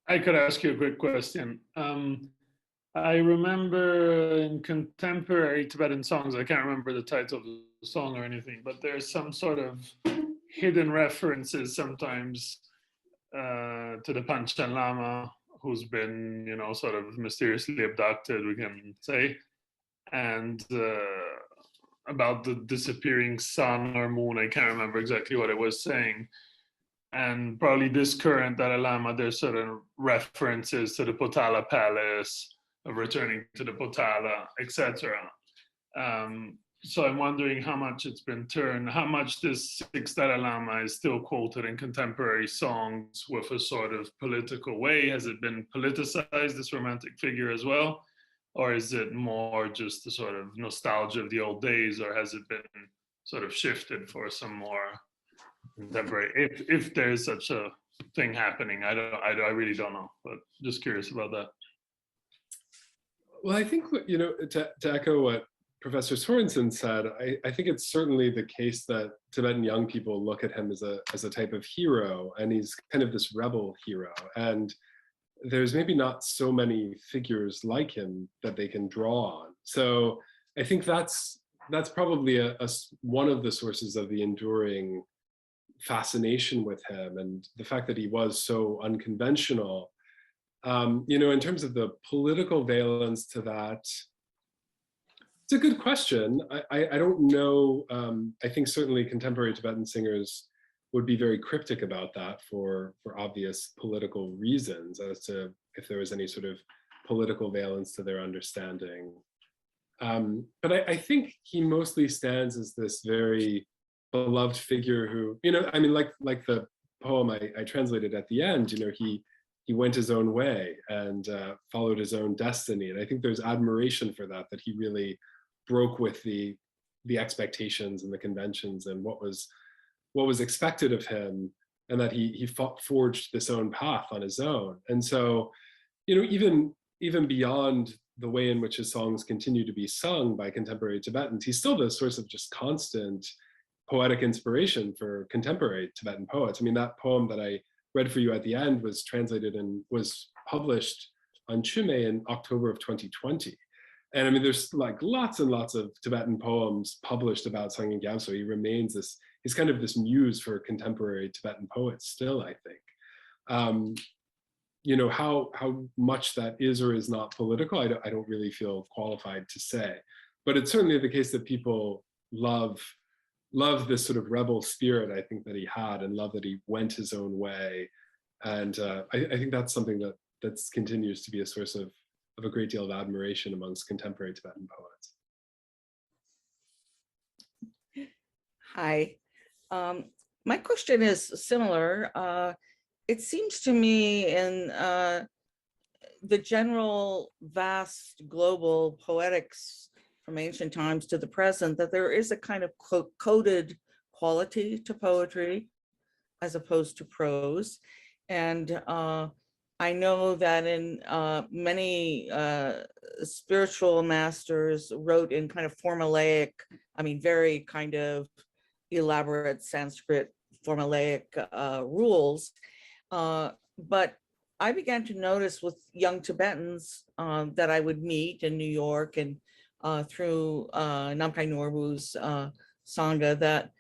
A: I could ask you a quick question. I remember in contemporary Tibetan songs, I can't remember the title of the song or anything, but there's some sort of hidden references sometimes to the Panchen Lama, who's been, you know, sort of mysteriously abducted, we can say, and about the disappearing sun or moon. I can't remember exactly what it was saying. And probably this current Dalai Lama, there's certain references to the Potala Palace, of returning to the Potala, etc. So I'm wondering how much it's been turned, how much this Sixth Dalai Lama is still quoted in contemporary songs with a sort of political way. Has it been politicized, this romantic figure as well? Or is it more just the sort of nostalgia of the old days, or has it been sort of shifted for some more contemporary, if there is such a thing happening? I really don't know, but just curious about that.
B: Well, I think, you know, to echo what Professor Sorensen said, I think it's certainly the case that Tibetan young people look at him as a type of hero, and he's kind of this rebel hero. And there's maybe not so many figures like him that they can draw on. So I think that's probably one of the sources of the enduring fascination with him, and the fact that he was so unconventional. You know, in terms of the political valence to that, it's a good question. I don't know. I think certainly contemporary Tibetan singers would be very cryptic about that for obvious political reasons, as to if there was any sort of political valence to their understanding. But I think he mostly stands as this very beloved figure who, you know, I mean, like the poem I translated at the end, you know, he went his own way and followed his own destiny. And I think there's admiration for that he really broke with the expectations and the conventions and what was expected of him, and that he forged this own path on his own. And so, you know, even beyond the way in which his songs continue to be sung by contemporary Tibetans, he's still the source of just constant poetic inspiration for contemporary Tibetan poets. I mean, that poem that I read for you at the end was translated and was published on Chume in October of 2020. And I mean, there's like lots and lots of Tibetan poems published about Tsangyang Gyatso. He remains he's kind of this muse for contemporary Tibetan poets still, I think. You know, how much that is or is not political, I don't really feel qualified to say. But it's certainly the case that people love this sort of rebel spirit, I think, that he had, and love that he went his own way. And I think that's something that continues to be a source of a great deal of admiration amongst contemporary Tibetan poets.
D: Hi. My question is similar. It seems to me in the general vast global poetics from ancient times to the present that there is a kind of coded quality to poetry as opposed to prose. And I know that in many spiritual masters wrote in kind of formulaic, I mean, very kind of elaborate Sanskrit formulaic rules. But I began to notice with young Tibetans that I would meet in New York and through Namkhai Norbu's Sangha that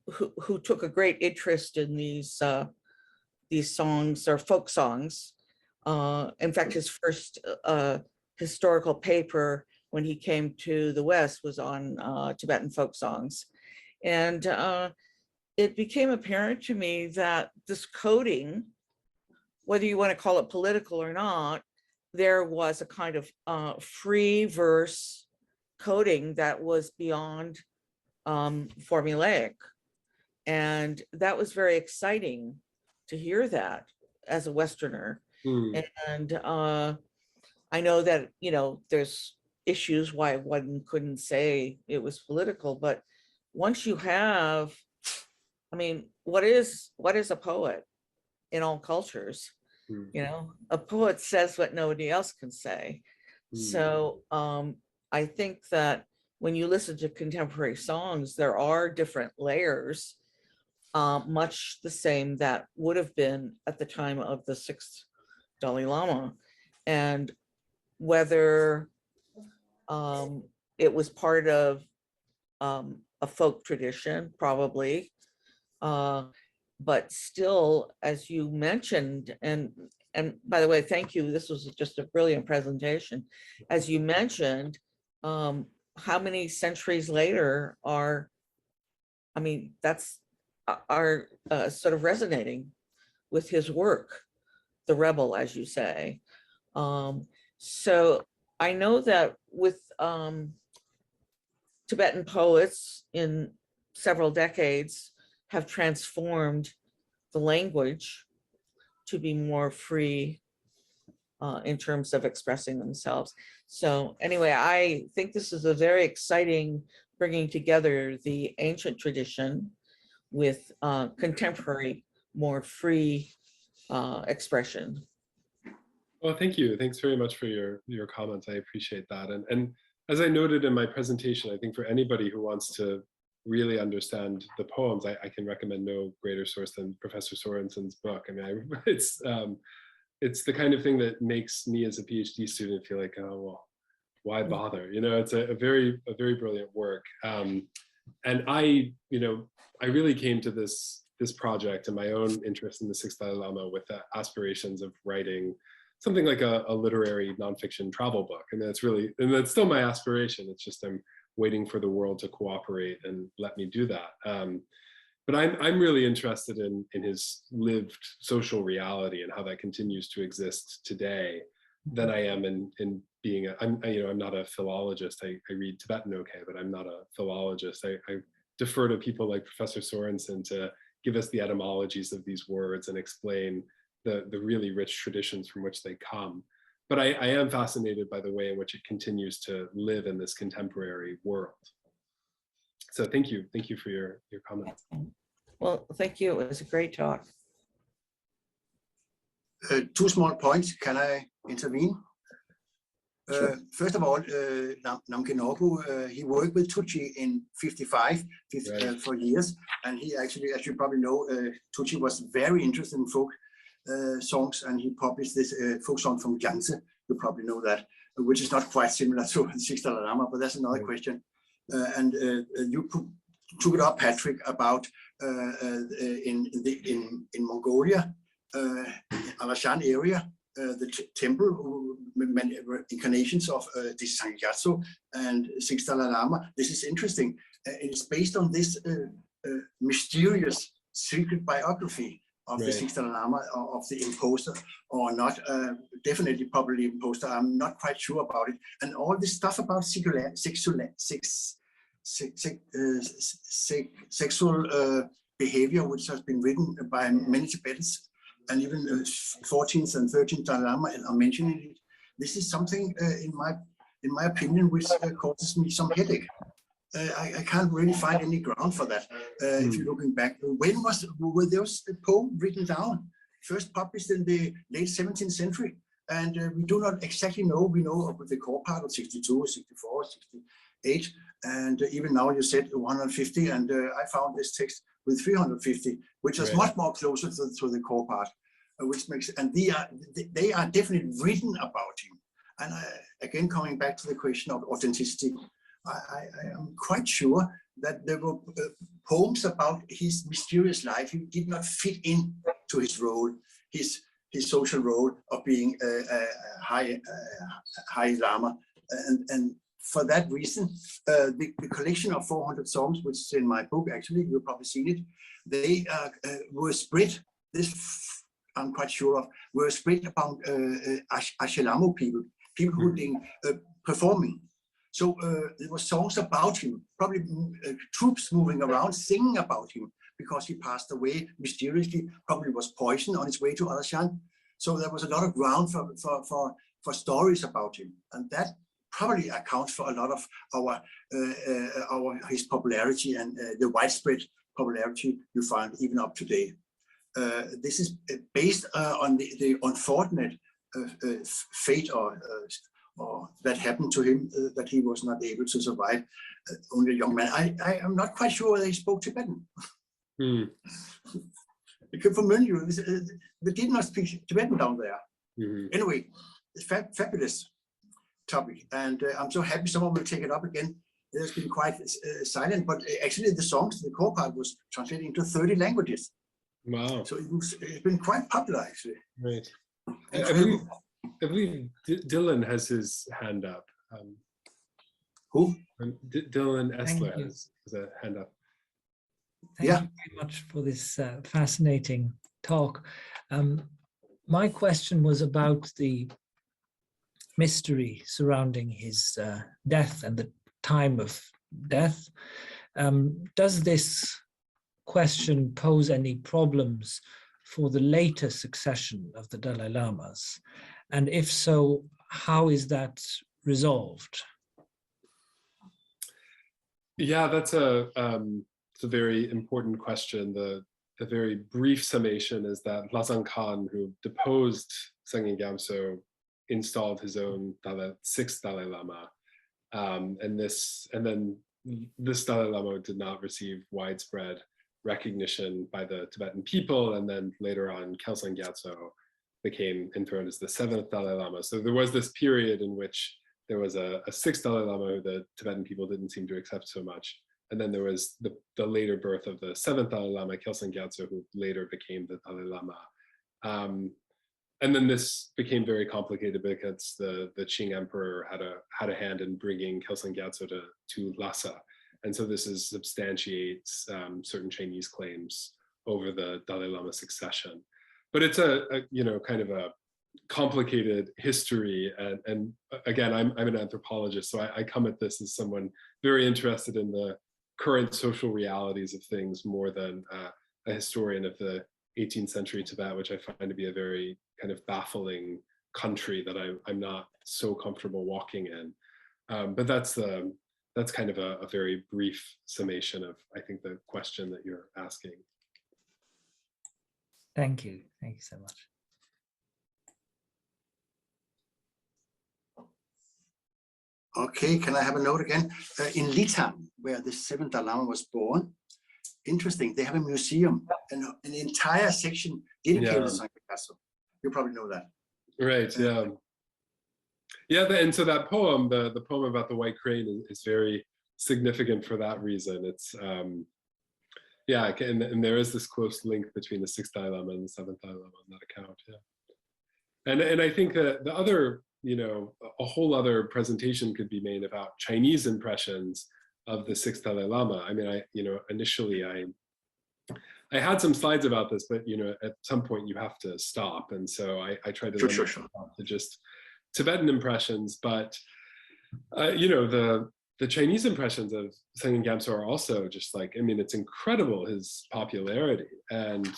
D: who took a great interest in these songs or folk songs. In fact, his first historical paper when he came to the West was on Tibetan folk songs. And it became apparent to me that this coding, whether you want to call it political or not, there was a kind of free verse coding that was beyond formulaic. And that was very exciting to hear that as a Westerner. And I know that, you know, there's issues why one couldn't say it was political, but once you have, I mean, what is a poet in all cultures? You know, a poet says what nobody else can say. So I think that when you listen to contemporary songs, there are different layers much the same that would have been at the time of the Sixth Dalai Lama. And whether it was part of a folk tradition, probably, but still, as you mentioned, and by the way, thank you, this was just a brilliant presentation. As you mentioned, how many centuries later are, I mean, that's are sort of resonating with his work, the rebel, as you say. So I know that with Tibetan poets in several decades have transformed the language to be more free in terms of expressing themselves. So anyway, I think this is a very exciting bringing together the ancient tradition with contemporary, more free expression.
B: Well, thank you. Thanks very much for your comments. I appreciate that. And as I noted in my presentation, I think for anybody who wants to really understand the poems, I can recommend no greater source than Professor Sorensen's book. I mean, it's the kind of thing that makes me as a PhD student feel like, oh, well, why bother? You know, it's a very brilliant work. And I really came to this project and my own interest in the Sixth Dalai Lama with the aspirations of writing something like a literary nonfiction travel book. And that's still my aspiration. It's just I'm waiting for the world to cooperate and let me do that. But I'm really interested in his lived social reality and how that continues to exist today than I am in being I'm not a philologist. I read Tibetan okay, but I'm not a philologist. I defer to people like Professor Sorensen to give us the etymologies of these words and explain the really rich traditions from which they come. But I am fascinated by the way in which it continues to live in this contemporary world. So thank you for your comments.
D: Well, thank you. It was a great talk.
C: Two small points. Can I intervene?
D: Sure.
C: First of all, Namkenobu, he worked with Tucci in 55
B: Right.
C: for years, and he actually, as you probably know, Tucci was very interested in folk songs, and he published this folk song from Gyatso. You probably know that, which is not quite similar to Sixth Dalai Lama, but that's another question. And you took it up, Patrick, about in Mongolia, Alashan area, the temple incarnations of the Tsangyang Gyatso and Sixth Dalai Lama. This is interesting. It's based on this mysterious secret biography of the Sixth Dalai Lama, of the imposter or not, definitely probably imposter. I'm not quite sure about it. And all this stuff about sexual behavior, which has been written by many Tibetans, and even 14th and 13th Dalai Lama are mentioning it. This is something, in my opinion, which causes me some headache. I can't really find any ground for that. If you're looking back, when were those poems written down? First published in the late 17th century, and we do not exactly know. We know of the core part of 62, 64, 68, and even now you said 150, and I found this text with 350, which is much more closer to the core part, which makes, and they are definitely written about him. And again, coming back to the question of authenticity, I am quite sure that there were poems about his mysterious life. He did not fit in to his role, his social role of being a high Lama, and for that reason, the collection of 400 songs, which is in my book, actually, you've probably seen it, they were spread, this I'm quite sure of, were spread about Ashelamu people who were performing. So there were songs about him, probably troops moving around singing about him, because he passed away mysteriously, probably was poisoned on his way to Alashan. So there was a lot of ground for stories about him, and that probably accounts for a lot of his popularity and the widespread popularity you find even up to date. This is based on the unfortunate fate or that happened to him, that he was not able to survive, only a young man. I am not quite sure whether he spoke Tibetan.
B: Mm.
C: They came from Mönju. They did not speak Tibetan down there.
B: Mm-hmm.
C: Anyway, it's fabulous topic, and I'm so happy someone will take it up again. It has been quite silent, but actually the songs, the core part was translated into 30 languages.
B: Wow.
C: So it's been quite popular, actually.
B: Right. I believe Dylan has his hand up.
C: Who?
B: Dylan Essler has a hand up.
E: Thank you very much for this fascinating talk. My question was about the mystery surrounding his death and the time of death. Does this question pose any problems for the later succession of the Dalai Lamas? And if so, how is that resolved?
B: Yeah, that's a very important question. The very brief summation is that Lhasang Khan, who deposed Tsangyang Gyatso, installed his own sixth Dalai Lama, and then this Dalai Lama did not receive widespread recognition by the Tibetan people, and then later on Kelsang Gyatso became enthroned as the seventh Dalai Lama. So there was this period in which there was a sixth Dalai Lama who the Tibetan people didn't seem to accept so much. And then there was the later birth of the seventh Dalai Lama, Kelsang Gyatso, who later became the Dalai Lama. And then this became very complicated because the Qing emperor had a hand in bringing Kelsang Gyatso to Lhasa. And so this substantiates certain Chinese claims over the Dalai Lama succession. But it's a kind of a complicated history. And again, I'm an anthropologist, so I come at this as someone very interested in the current social realities of things more than a historian of the 18th century Tibet, which I find to be a very kind of baffling country that I'm not so comfortable walking in. But that's kind of a very brief summation of, I think, the question that you're asking.
E: Thank you. Thank you so much.
C: Okay, can I have a note again? In Litang, where the seventh Dalai Lama was born, interesting, they have a museum and an entire section dedicated to Tsangyang Gyatso. You probably know that.
B: Right, yeah. Yeah, and so that poem, the poem about the white crane is very significant for that reason. It's, yeah, and there is this close link between the sixth Dalai Lama and the seventh Dalai Lama on that account, yeah. And I think that the other, a whole other presentation could be made about Chinese impressions of the sixth Dalai Lama. I mean, initially I had some slides about this, but at some point you have to stop, and so I tried to limit to just Tibetan impressions. But the Chinese impressions of Tsangyang Gyatso are also just like, I mean, it's incredible, his popularity. And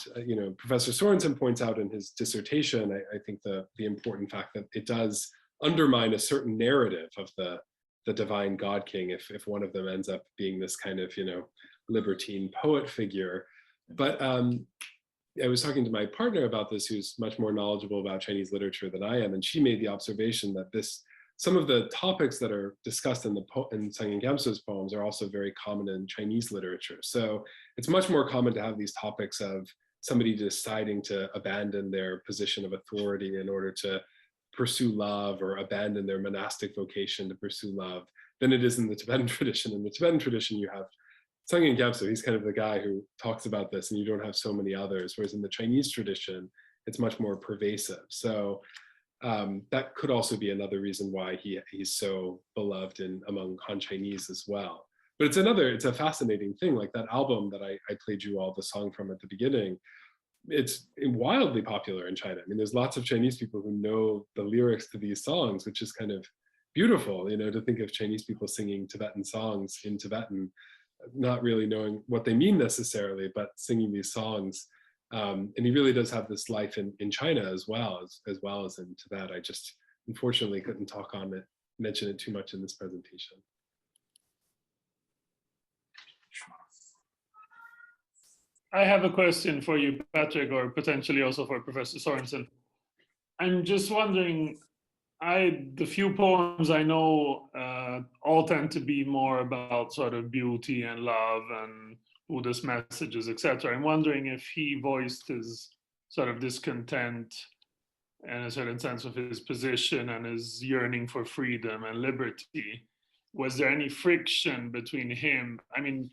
B: Professor Sorensen points out in his dissertation, I think the important fact that it does undermine a certain narrative of the divine God King if one of them ends up being this kind of libertine poet figure. But I was talking to my partner about this, who's much more knowledgeable about Chinese literature than I am, and she made the observation that some of the topics that are discussed in Tsangyang Gyatso's poems are also very common in Chinese literature. So it's much more common to have these topics of somebody deciding to abandon their position of authority in order to pursue love, or abandon their monastic vocation to pursue love, than it is in the Tibetan tradition. In the Tibetan tradition, you have Tsangyang Gyatso, he's kind of the guy who talks about this, and you don't have so many others, whereas in the Chinese tradition, it's much more pervasive. So that could also be another reason why he's so beloved among Han Chinese as well. But it's a fascinating thing, like that album that I played you all the song from at the beginning. It's wildly popular in China. I mean, there's lots of Chinese people who know the lyrics to these songs, which is kind of beautiful, to think of Chinese people singing Tibetan songs in Tibetan, not really knowing what they mean necessarily, but singing these songs. And he really does have this life in China as well as in Tibet. I just unfortunately couldn't mention it too much in this presentation.
A: I have a question for you, Patrick, or potentially also for Professor Sorensen. I'm just wondering, the few poems I know all tend to be more about sort of beauty and love and Buddhist messages, etc. I'm wondering if he voiced his sort of discontent and a certain sense of his position and his yearning for freedom and liberty. Was there any friction between him? I mean,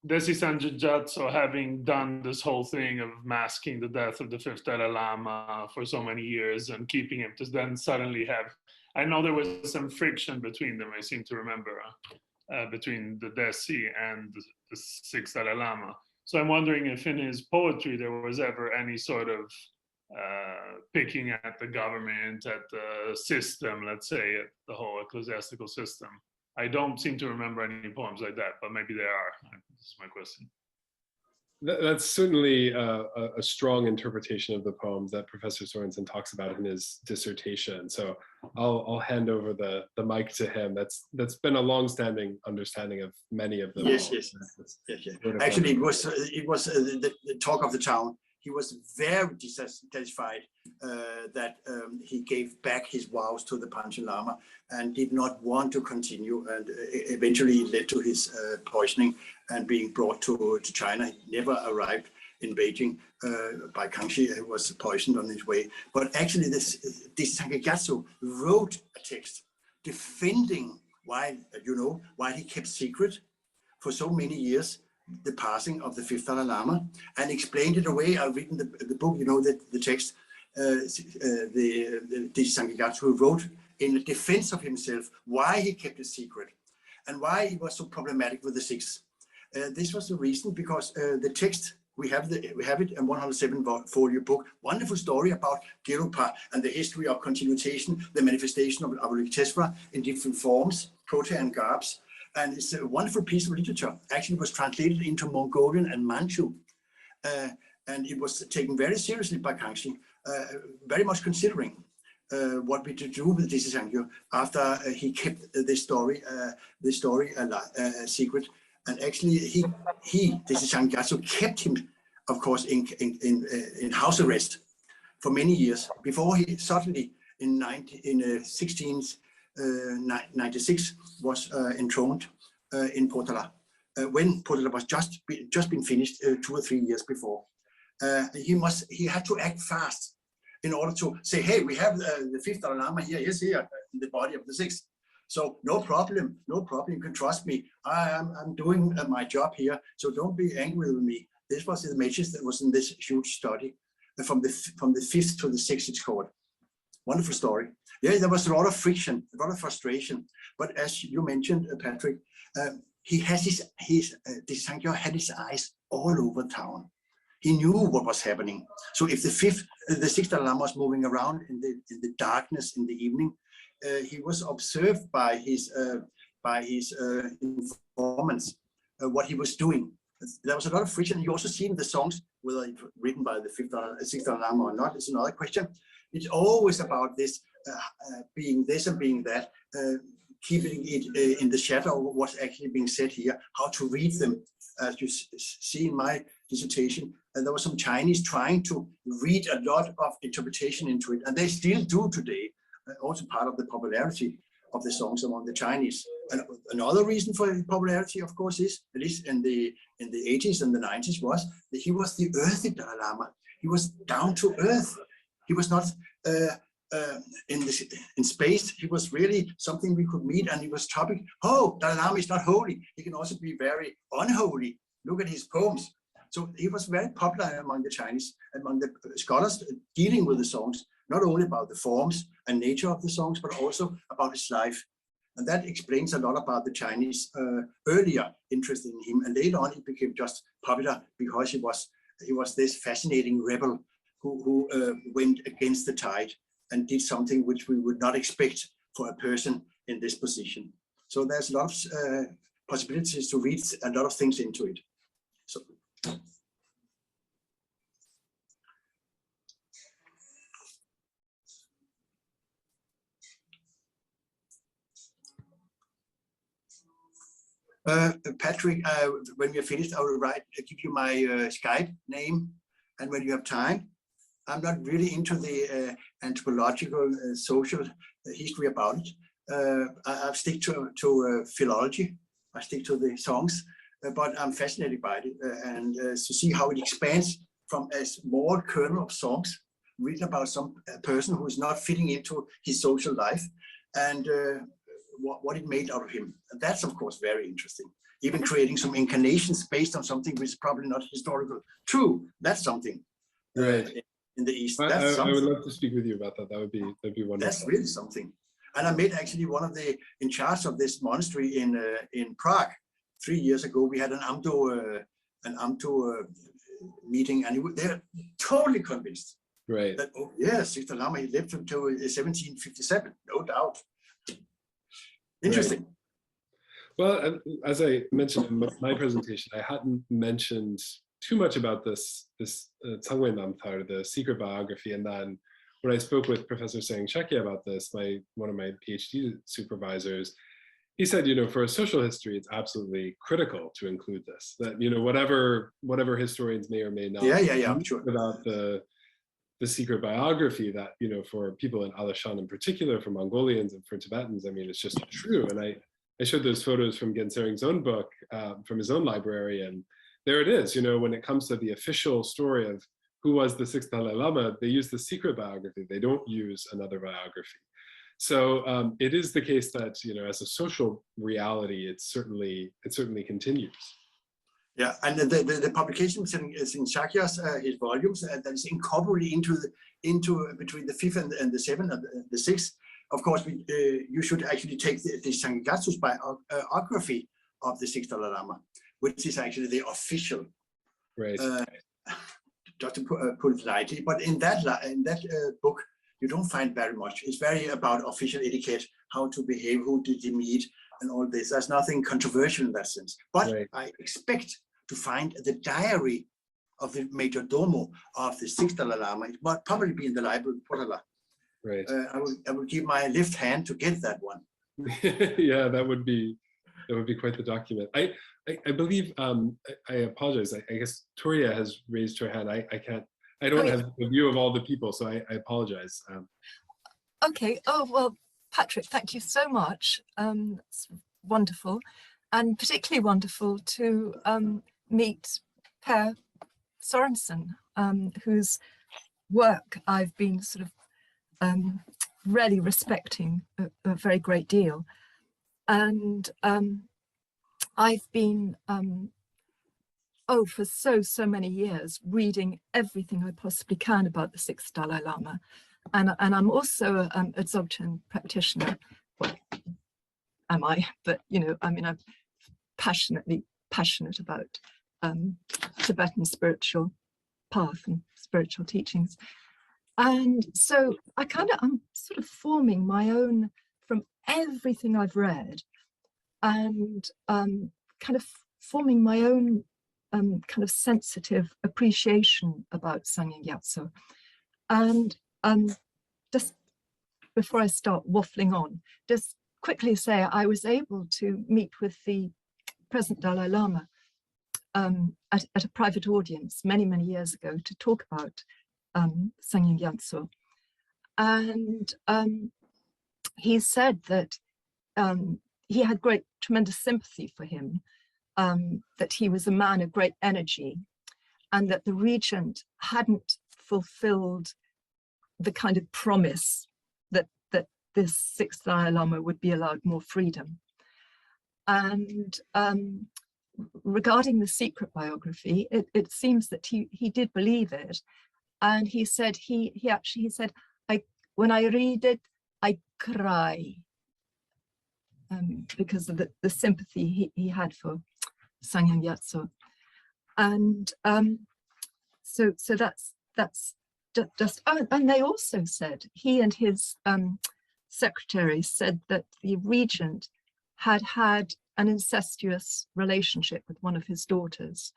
A: Tsangyang Gyatso, having done this whole thing of masking the death of the fifth Dalai Lama for so many years and keeping him to then suddenly have, I know there was some friction between them, I seem to remember, between the Desi and the sixth Dalai Lama. So I'm wondering if in his poetry there was ever any sort of picking at the government, at the system, let's say, at the whole ecclesiastical system. I don't seem to remember any poems like that, but maybe there are. This is my question.
B: That's certainly a strong interpretation of the poems that Professor Sorensen talks about in his dissertation. So I'll hand over the mic to him. That's been a long-standing understanding of many of them.
C: Yes. Actually, it was the talk of the town. He was very dissatisfied that he gave back his vows to the Panchen Lama and did not want to continue, and eventually it led to his poisoning and being brought to China. He never arrived in Beijing by Kangxi. He was poisoned on his way. But actually this Tsangyang Gyatso wrote a text defending why he kept secret for so many years the passing of the fifth Dalai Lama, and explained it away. I've written the book, the text, the Tsangyang Gyatso wrote in defense of himself why he kept it secret and why he was so problematic with the sixth. This was the reason, because the text, we have it in 107-folio book, wonderful story about Gerupa and the history of continuation, the manifestation of Avalokiteshvara in different forms, protea and garbs. And it's a wonderful piece of literature. Actually, it was translated into Mongolian and Manchu. And it was taken very seriously by Kangxi, very much considering what we to do with this Tsangyang after he kept this story secret. And actually, this Tsangyang Gyatso kept him, of course, in house arrest for many years before he suddenly in 1696 was enthroned in Potala, when Potala was just been finished 2 or 3 years before. He had to act fast in order to say, hey, we have the fifth Dalai Lama here, he's here in the body of the sixth. So no problem, you can trust me. I'm doing my job here, so don't be angry with me. This was the message that was in this huge study from the fifth to the sixth, it's called. Wonderful story. Yeah, there was a lot of friction, a lot of frustration. But as you mentioned, Patrick, he has this Tsangyang had his eyes all over town. He knew what was happening. So if the sixth Dalai Lama was moving around in the darkness in the evening, he was observed by his informants what he was doing. There was a lot of friction. You also see in the songs, whether it's written by the sixth Dalai Lama or not, is another question. It's always about this being this and being that, keeping it in the shadow of what's actually being said here, how to read them. As you see in my dissertation, and there was some Chinese trying to read a lot of interpretation into it, and they still do today. Also part of the popularity of the songs among the Chinese. And another reason for the popularity, of course, is at least in the 80s and the 90s was that he was the earthy Dalai Lama. He was down to earth. He was not in space. He was really something we could meet, and he was topic. Oh, Dalai Lama is not holy. He can also be very unholy. Look at his poems. So he was very popular among the Chinese, among the scholars dealing with the songs, not only about the forms and nature of the songs, but also about his life. And that explains a lot about the Chinese earlier interest in him. And later on, he became just popular because he was this fascinating rebel who went against the tide and did something which we would not expect for a person in this position. So there's a lot of possibilities to read a lot of things into it. So. Patrick, when we are finished, I will give you my Skype name, and when you have time, I'm not really into the anthropological social history about it. I stick to philology. I stick to the songs, but I'm fascinated by it and to see how it expands from a small kernel of songs written about some person who is not fitting into his social life, and what it made out of him. And that's of course very interesting. Even creating some incarnations based on something which is probably not historical true. That's something.
B: Right.
C: In the East.
B: I would love to speak with you about that. That'd be wonderful.
C: That's really something. And I met actually one of the in charge of this monastery in Prague 3 years ago. We had an Amdo meeting, and they're totally convinced.
B: Right.
C: That, oh yes, Sixth Dalai Lama, he lived until 1757, no doubt. Interesting.
B: Right. Well, as I mentioned in my presentation, I hadn't mentioned too much about this Tsangyang Gyatso, the secret biography, and then when I spoke with Professor Tsangyang about this, one of my PhD supervisors, he said, for a social history, it's absolutely critical to include this. That whatever historians may or may not
C: I'm sure
B: about the secret biography, that for people in Alishan in particular, for Mongolians and for Tibetans, I mean, it's just true. And I showed those photos from Gensering's own book, from his own library, and there it is. When it comes to the official story of who was the Sixth Dalai Lama, they use the secret biography. They don't use another biography. So it is the case that as a social reality, it certainly continues.
C: Yeah, and the publication in Shakya's his volumes that is incorporated into between the 5th and the 7th and the 6th. Of course, you should actually take the Tsangyang Gyatso's biography of the Sixth Dalai Lama, which is actually the official.
B: Right.
C: Just to put it lightly, but in that book, you don't find very much. It's very about official etiquette, how to behave, who did you meet, and all this. There's nothing controversial in that sense. But right. I expect to find the diary of the major domo of the Sixth Dalai Lama. It might probably be in the library of Potala.
B: Right.
C: I will give my left hand to get that one.
B: Yeah, that would be quite the document. I believe, I apologize. I guess Toria has raised her hand. I don't have a view of all the people, so I apologize.
F: Okay. Oh, well, Patrick, thank you so much. It's wonderful, and particularly wonderful to meet Per Sorensen, whose work I've been sort of really respecting a very great deal. And I've been, for so many years, reading everything I possibly can about the Sixth Dalai Lama. And I'm also a Dzogchen practitioner. Well, am I? But, I mean, I'm passionate about Tibetan spiritual path and spiritual teachings. And so I'm sort of forming my own, from everything I've read, and kind of forming my own kind of sensitive appreciation about Tsangyang Gyatso. And just before I start waffling on, just quickly say I was able to meet with the present Dalai Lama at a private audience many years ago to talk about Tsangyang Gyatso. And he said that he had tremendous sympathy for him, that he was a man of great energy, and that the regent hadn't fulfilled the kind of promise that this Sixth Dalai Lama would be allowed more freedom. And regarding the secret biography, it seems that he did believe it. And he said, he said, when I read it, I cry, because of the sympathy he had for Tsangyang Gyatso. And so that's just, and they also said, he and his secretary said that the regent had an incestuous relationship with one of his daughters.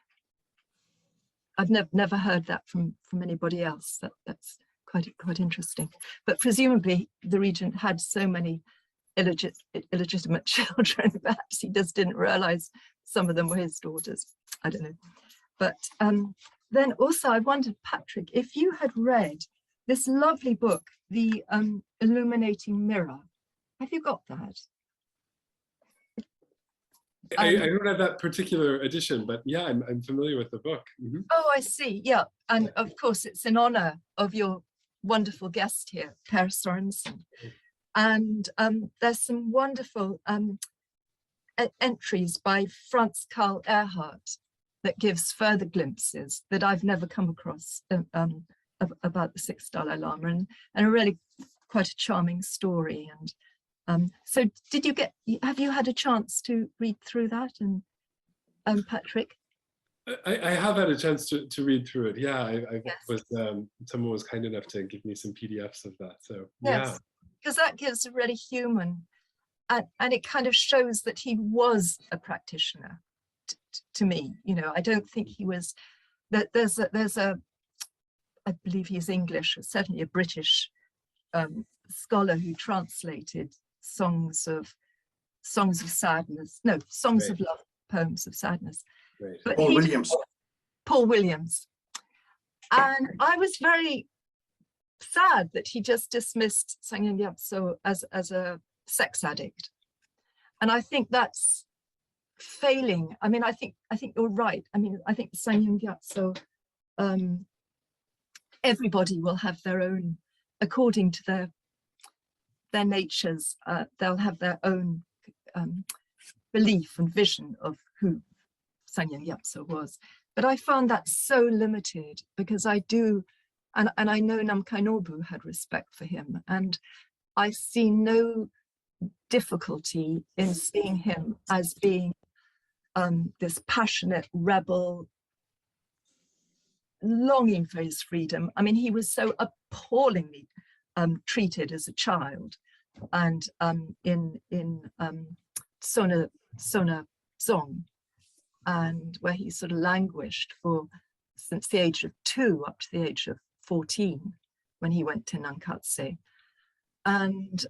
F: I've never heard that from anybody else. That's quite interesting. But presumably the regent had so many illegitimate children, perhaps he just didn't realize some of them were his daughters. I don't know. But then also I wondered, Patrick, if you had read this lovely book, The Illuminating Mirror. Have you got that?
B: I don't have that particular edition, but yeah, I'm familiar with the book. Mm-hmm.
F: Oh, I see. Yeah. And of course, it's in honor of your wonderful guest here, Per Sorensen. And there's some wonderful entries by Franz Karl Erhard that gives further glimpses that I've never come across about the Sixth Dalai Lama, and a really quite a charming story. And so have you had a chance to read through that? And Patrick?
B: I have had a chance to read through it. Yeah,
F: Yes.
B: Someone was kind enough to give me some PDFs of that. So
F: Yes,
B: yeah.
F: because that gives a really human, and it kind of shows that he was a practitioner to me. You know, I don't think he was, that there's a, I believe he's English, certainly a British scholar who translated songs of sadness, no, songs of love, poems of sadness.
B: Right.
F: But
C: Paul Williams.
F: Paul Williams. And I was very sad that he just dismissed Tsangyang Gyatso as a sex addict. And I think that's failing. I mean, I think you're right. I mean, I think Tsangyang Gyatso, everybody will have their own, according to their natures, they'll have their own belief and vision of who Tsangyang Gyatso was. But I found that so limited, because I do, and I know Namkhai Nobu had respect for him, and I see no difficulty in seeing him as being this passionate rebel, longing for his freedom. I mean, he was so appallingly treated as a child, and in Sona Zong, and where he sort of languished since the age of 2 up to the age of 14 when he went to Nankatse. And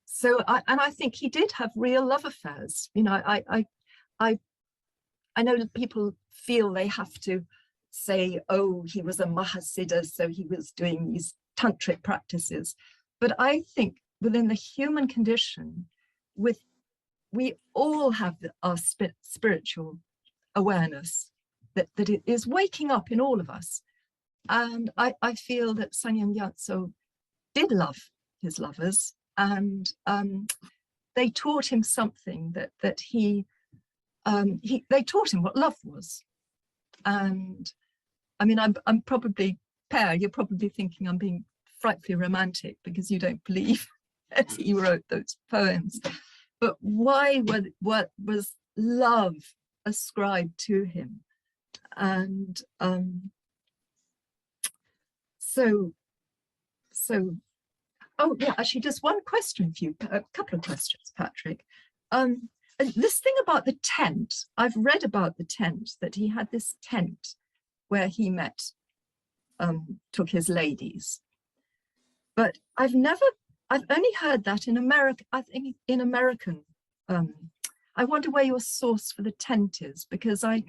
F: so I think he did have real love affairs. You know, I know that people feel they have to say, oh, he was a Mahasiddha, so he was doing these tantric practices. But I think within the human condition, we all have our spiritual awareness that it is waking up in all of us. And I feel that Tsangyang Gyatso did love his lovers, and they taught him something that they taught him what love was. And I mean, I'm probably, Per, you're probably thinking I'm being frightfully romantic because you don't believe that he wrote those poems. But why was love ascribed to him? And so oh yeah, actually just one question for you, a couple of questions, Patrick. This thing about the tent, I've read about the tent, that he had this tent where he took his ladies. But I've only heard that in America, I think in American. I wonder where your source for the tent is, because I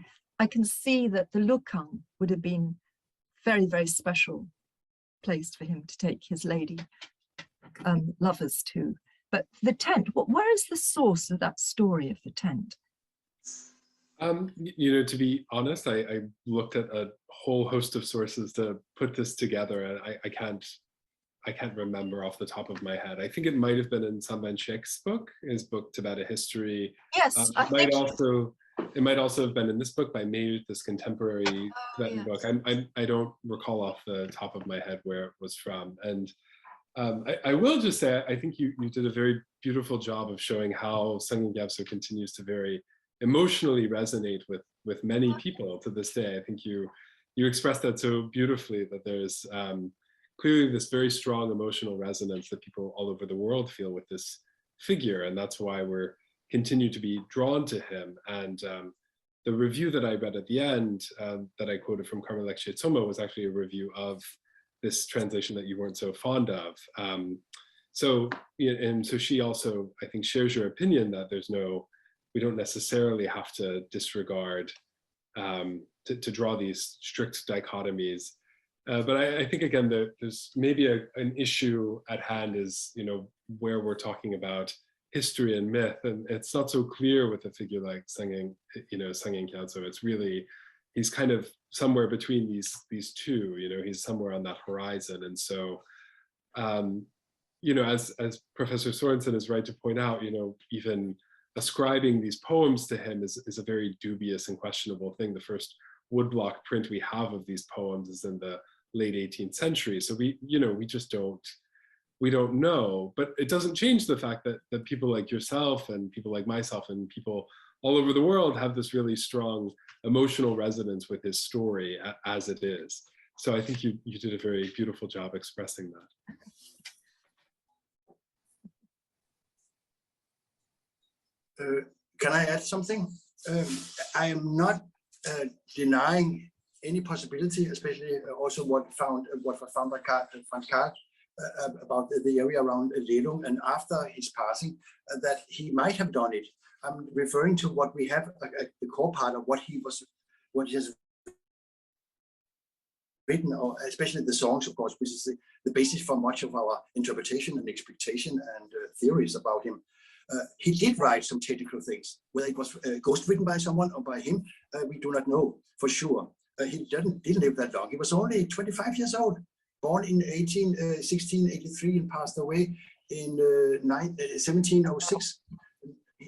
F: can see that the Lukang would have been very, very special place for him to take his lady lovers to. But the tent, where is the source of that story of the tent?
B: You know, to be honest, I looked at a whole host of sources to put this together, and I can't remember off the top of my head. I think it might have been in Samban Shek's book, his book Tibet, a History.
F: Yes,
B: it might also have been in this book by Mayut, this contemporary Tibetan book. I don't recall off the top of my head where it was from. And I will just say, I think you did a very beautiful job of showing how Tsangyang Gyatso continues to very emotionally resonate with many people to this day. I think you expressed that so beautifully, that there's clearly this very strong emotional resonance that people all over the world feel with this figure, and that's why we're continue to be drawn to him. And the review that I read at the end that I quoted from Carmen Lecce Tsoma was actually a review of this translation that you weren't so fond of. So she also, I think, shares your opinion that we don't necessarily have to disregard to draw these strict dichotomies. But I think, again, there's maybe an issue at hand is, where we're talking about history and myth, and it's not so clear with a figure like Tsangyang Gyatso. It's really, he's kind of somewhere between these two, he's somewhere on that horizon. And so, as Professor Sorensen is right to point out, even ascribing these poems to him is a very dubious and questionable thing. The first woodblock print we have of these poems is in the late 18th century. So we just don't know, but it doesn't change the fact that people like yourself and people like myself and people all over the world have this really strong emotional resonance with his story as it is. So I think you did a very beautiful job expressing that.
C: Can I add something? I am not denying any possibility, especially also what was found by Franz Karl about the area around Lelung and after his passing, that he might have done it. I'm referring to what we have, the core part of what he has written, or especially the songs, of course, which is the basis for much of our interpretation and expectation and theories about him. He did write some technical things. Whether it was ghost-written by someone or by him, we do not know for sure. He didn't live that long. He was only 25 years old, born in 1683 and passed away in 1706.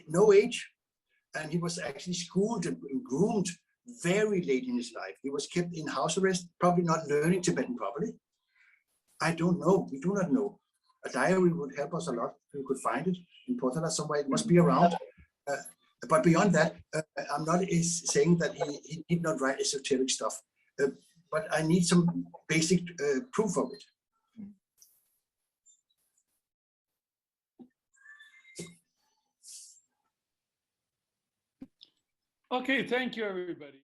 C: No age. And he was actually schooled and groomed very late in his life. He was kept in house arrest, probably not learning Tibetan properly. I don't know. We do not know. A diary would help us a lot if we could find it in Portala somewhere. It must be around. But beyond that, I'm not saying that he did not write esoteric stuff. But I need some basic proof of it.
A: Okay, thank you, everybody.